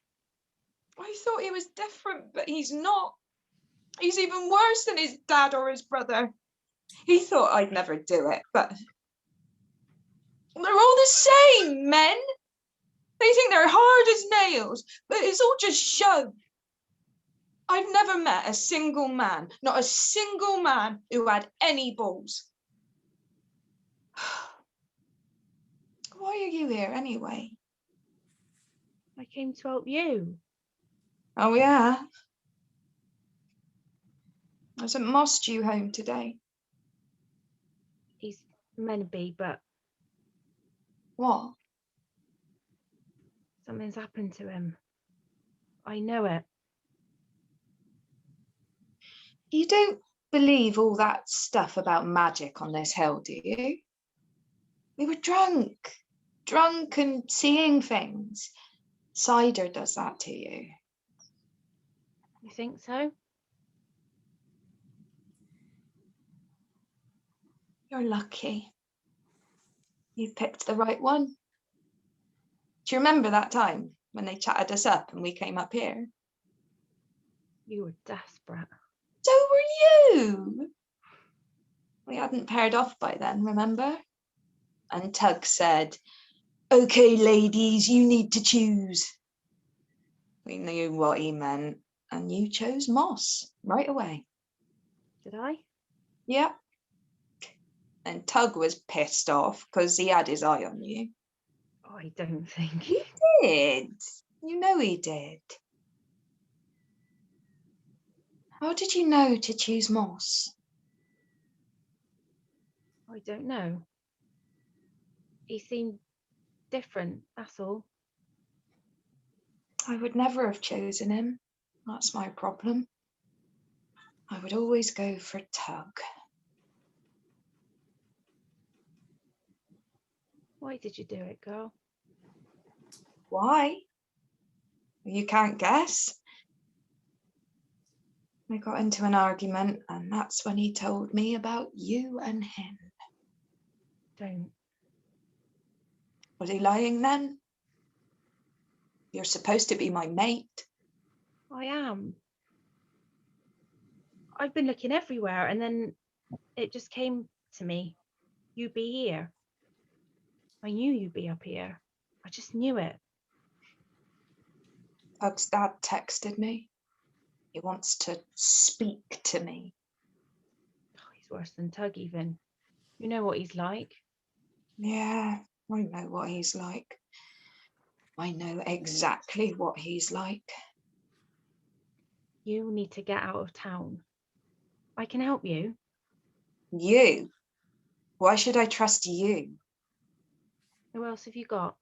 I thought he was different, but he's not. He's even worse than his dad or his brother. He thought I'd never do it, but they're all the same, men. They think they're hard as nails, but it's all just show. I've never met a single man, not a single man who had any balls. Why are you here anyway? I came to help you. Oh, yeah. Hasn't Moss due home today? He's meant to be, but What? something's happened to him. I know it. You don't believe all that stuff about magic on this hill, do you? We were drunk and seeing things. Cider does that to you. You think so? You're lucky. You picked the right one. Do you remember that time when they chatted us up and we came up here? You were desperate. So were you. We hadn't paired off by then, remember? And Tug said, "Okay, ladies, you need to choose." We knew what he meant, and you chose Moss right away. Did I? Yep. And Tug was pissed off because he had his eye on you. Oh, I don't think. He did. You know he did. How did you know to choose Moss? I don't know. He seemed different, that's all. I would never have chosen him. That's my problem. I would always go for Tug. Why did you do it, girl? Why? You can't guess. We got into an argument, and that's when he told me about you and him. Don't. Was he lying then? You're supposed to be my mate. I am. I've been looking everywhere, and then it just came to me. You'd be here. I knew you'd be up here. I just knew it. Tug's dad texted me. He wants to speak to me. Oh, he's worse than Tug even. You know what he's like. Yeah, I know what he's like. I know exactly what he's like. You need to get out of town. I can help you. You? Why should I trust you? Who else have you got?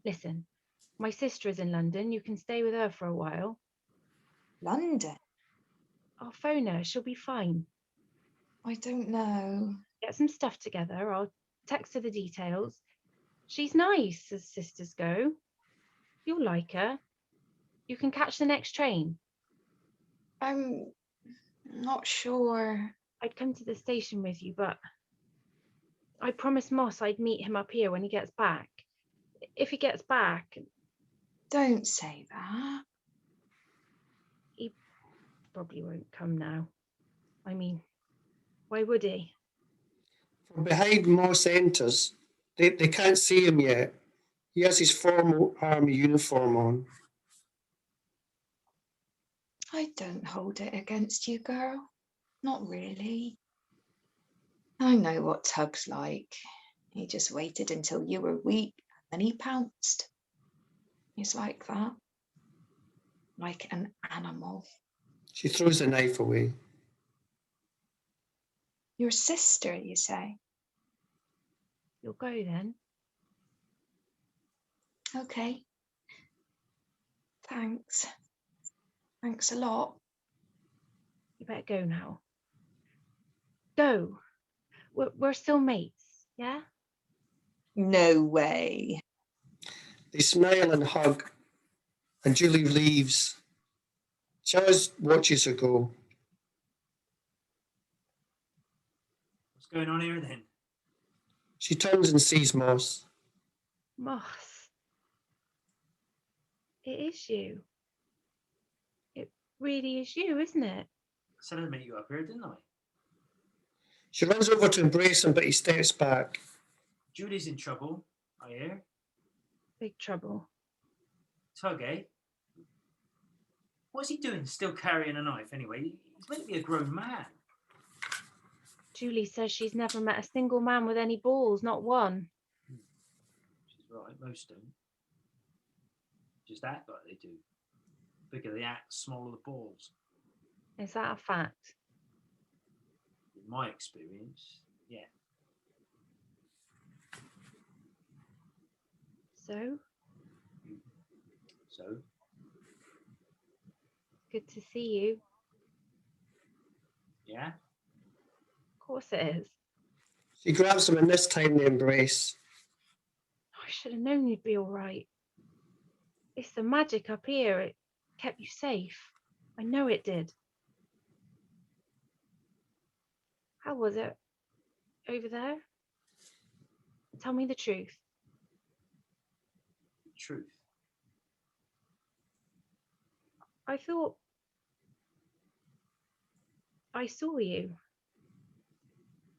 Listen, my sister is in London. You can stay with her for a while. London? I'll phone her. She'll be fine. I don't know. Get some stuff together. I'll text her the details. She's nice, as sisters go. You'll like her. You can catch the next train. I'm not sure. I'd come to the station with you, but I promised Moss I'd meet him up here when he gets back. If he gets back, Don't say that. He probably won't come now. I mean, why would he? From behind Moss enters. They can't see him yet. He has his formal army uniform on. I don't hold it against you, girl. Not really. I know what Tug's like. He just waited until you were weak and then he pounced. He's like that. Like an animal. She throws the knife away. Your sister, you say? You'll go then. Okay. Thanks. Thanks a lot. You better go now. Go. We're still mates, yeah? No way. They smile and hug, and Julie leaves. She always watches her go. What's going on here then? She turns and sees Moss. Moss. It is you. It really is you, isn't it? I said I'd meet you up here, didn't I? She runs over to embrace him, but he steps back. Julie's in trouble, I hear. Big trouble. Tug, eh? What's he doing still carrying a knife anyway? He's meant to be a grown man. Julie says she's never met a single man with any balls, not one. She's right, most don't. Just act like they do. Bigger the act, smaller the balls. Is that a fact? In my experience, yeah. So, So, good to see you. yeah? Of course it is. She grabs him, and this time they embrace. I should have known you'd be all right. It's the magic up here. It kept you safe. I know it did. How was it over there? Tell me the truth. Truth. I thought I saw you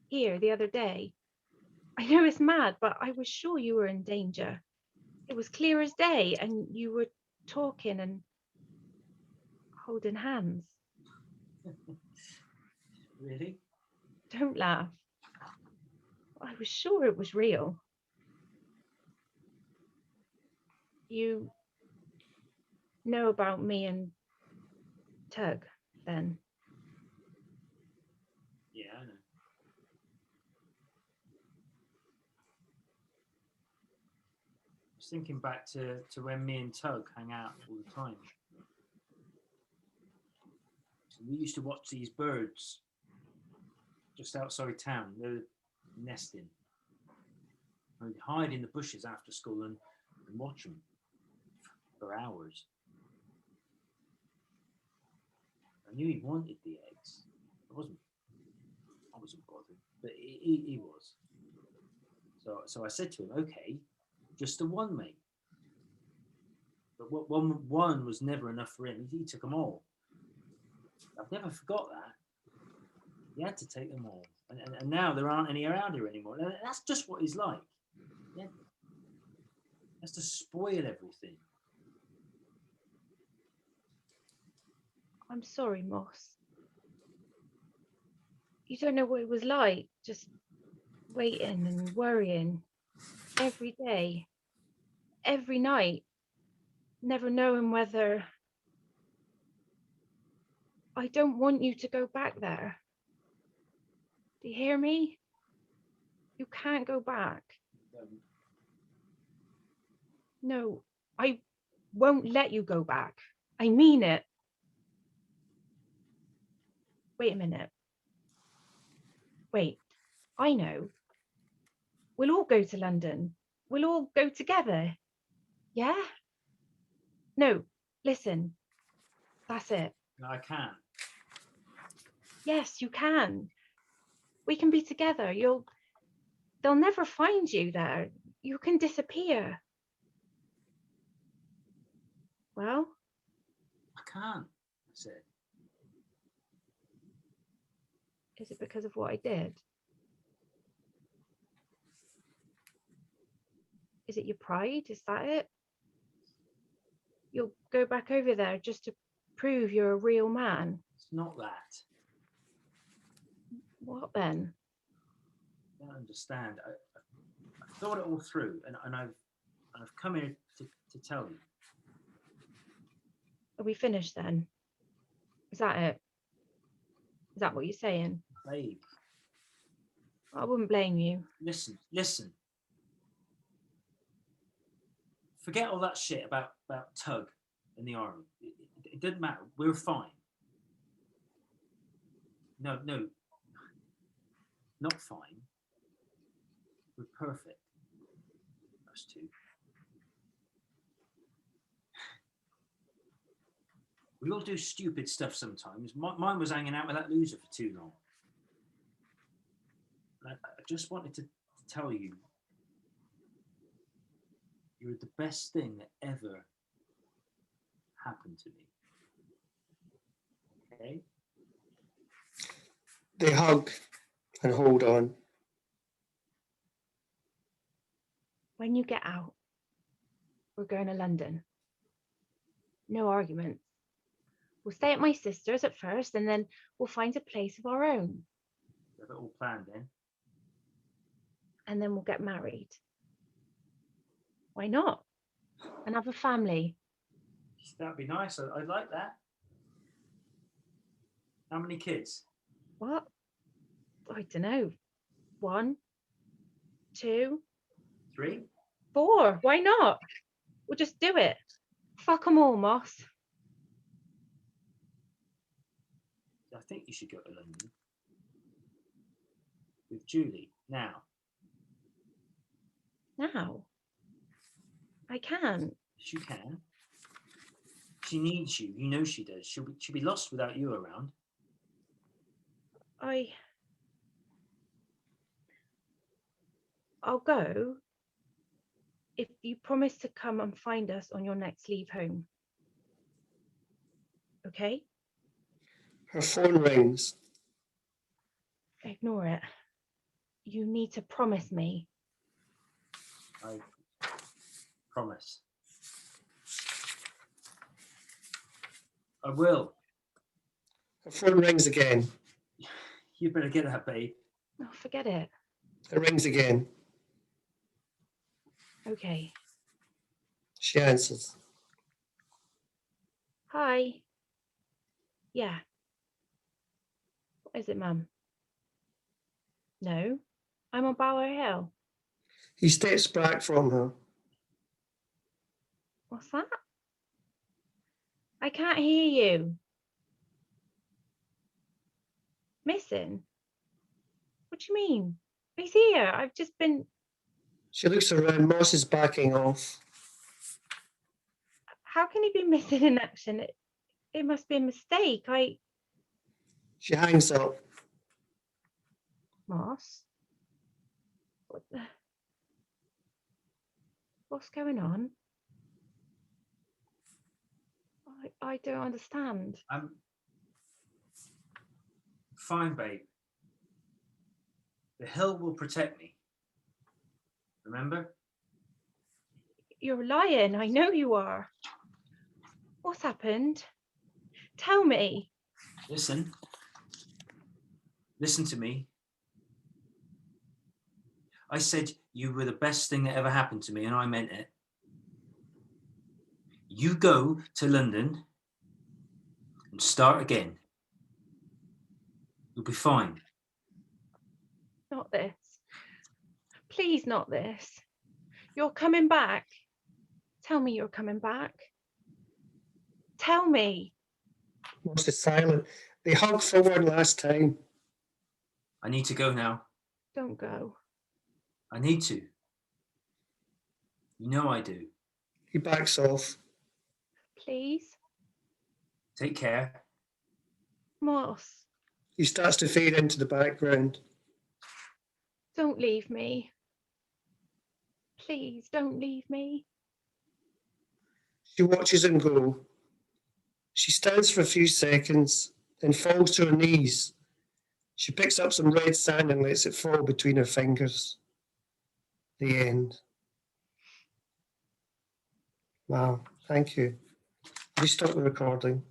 here the other day. I know it's mad, but I was sure you were in danger. It was clear as day, and you were talking and holding hands. Really? Don't laugh. I was sure it was real. You know about me and Tug, then? Yeah, I know. I was thinking back to when me and Tug hang out all the time. We used to watch these birds just outside town. They were nesting. And we'd hide in the bushes after school and watch them for hours. I knew he wanted the eggs. I wasn't bothered, but he was. So I said to him, "Okay, just the one, mate." But one was never enough for him. He took them all. I've never forgot that. He had to take them all, and now there aren't any around here anymore. And that's just what he's like. Yeah, has to spoil everything. I'm sorry, Moss. You don't know what it was like, just waiting and worrying every day, every night, never knowing whether... I don't want you to go back there. Do you hear me? You can't go back. No, I won't let you go back. I mean it. Wait a minute. Wait, I know. We'll all go to London. We'll all go together. Yeah? No, listen. That's it. No, I can't. Yes, you can. We can be together. They'll never find you there. You can disappear. Well, I can't. I said. is it because of what I did? Is it your pride? Is that it? You'll go back over there just to prove you're a real man. It's not that. What then? I don't understand. I thought it all through, and I've come here to tell you. Are we finished then? Is that it? Is that what you're saying? Babe, I wouldn't blame you. listen. Forget all that shit about Tug in the army. It doesn't matter. We're fine. No, not fine. We're perfect. Us two. We all do stupid stuff sometimes. Mine was hanging out with that loser for too long. And I just wanted to tell you, you're the best thing that ever happened to me. Okay? They hug and hold on. When you get out, we're going to London. No arguments. We'll stay at my sister's at first, and then we'll find a place of our own. We have it all planned then. And then we'll get married. Why not? And have a family. That'd be nice. I'd like that. How many kids? What? I don't know. 1, 2, 3? 4. Why not? We'll just do it. Fuck them all, Moss. I think you should go to London with Julie now. Now? I can't. Yes, you can. She needs you. You know she does. She'll be lost without you around. I'll go if you promise to come and find us on your next leave home. Okay? Her phone rings. Ignore it. You need to promise me. I promise. I will. Her phone rings again. You better get that, babe. Oh, forget it. It rings again. Okay. She answers. Hi. Yeah. What is it, Mum? No, I'm on Bower Hill. He steps back from her. What's that? I can't hear you. Missing? What do you mean? He's here. I've just been... She looks around. Moss is backing off. How can he be missing in action? It must be a mistake. She hangs up. Moss? What's going on? I don't understand. I'm fine, babe. The hill will protect me. Remember? You're lying. I know you are. What's happened? Tell me. Listen to me. I said you were the best thing that ever happened to me, and I meant it. You go to London and start again. You'll be fine. Not this. Please, not this. You're coming back. Tell me you're coming back. Tell me. Moss is silent. They hugged for one last time. I need to go now. Don't go. I need to. You know I do. He backs off. Please. Take care. Moss, He starts to fade into the background. don't leave me. Please, don't leave me. She watches him go. She stands for a few seconds, then falls to her knees. She picks up some red sand and lets it fall between her fingers. The end. Wow, thank you. We stop the recording.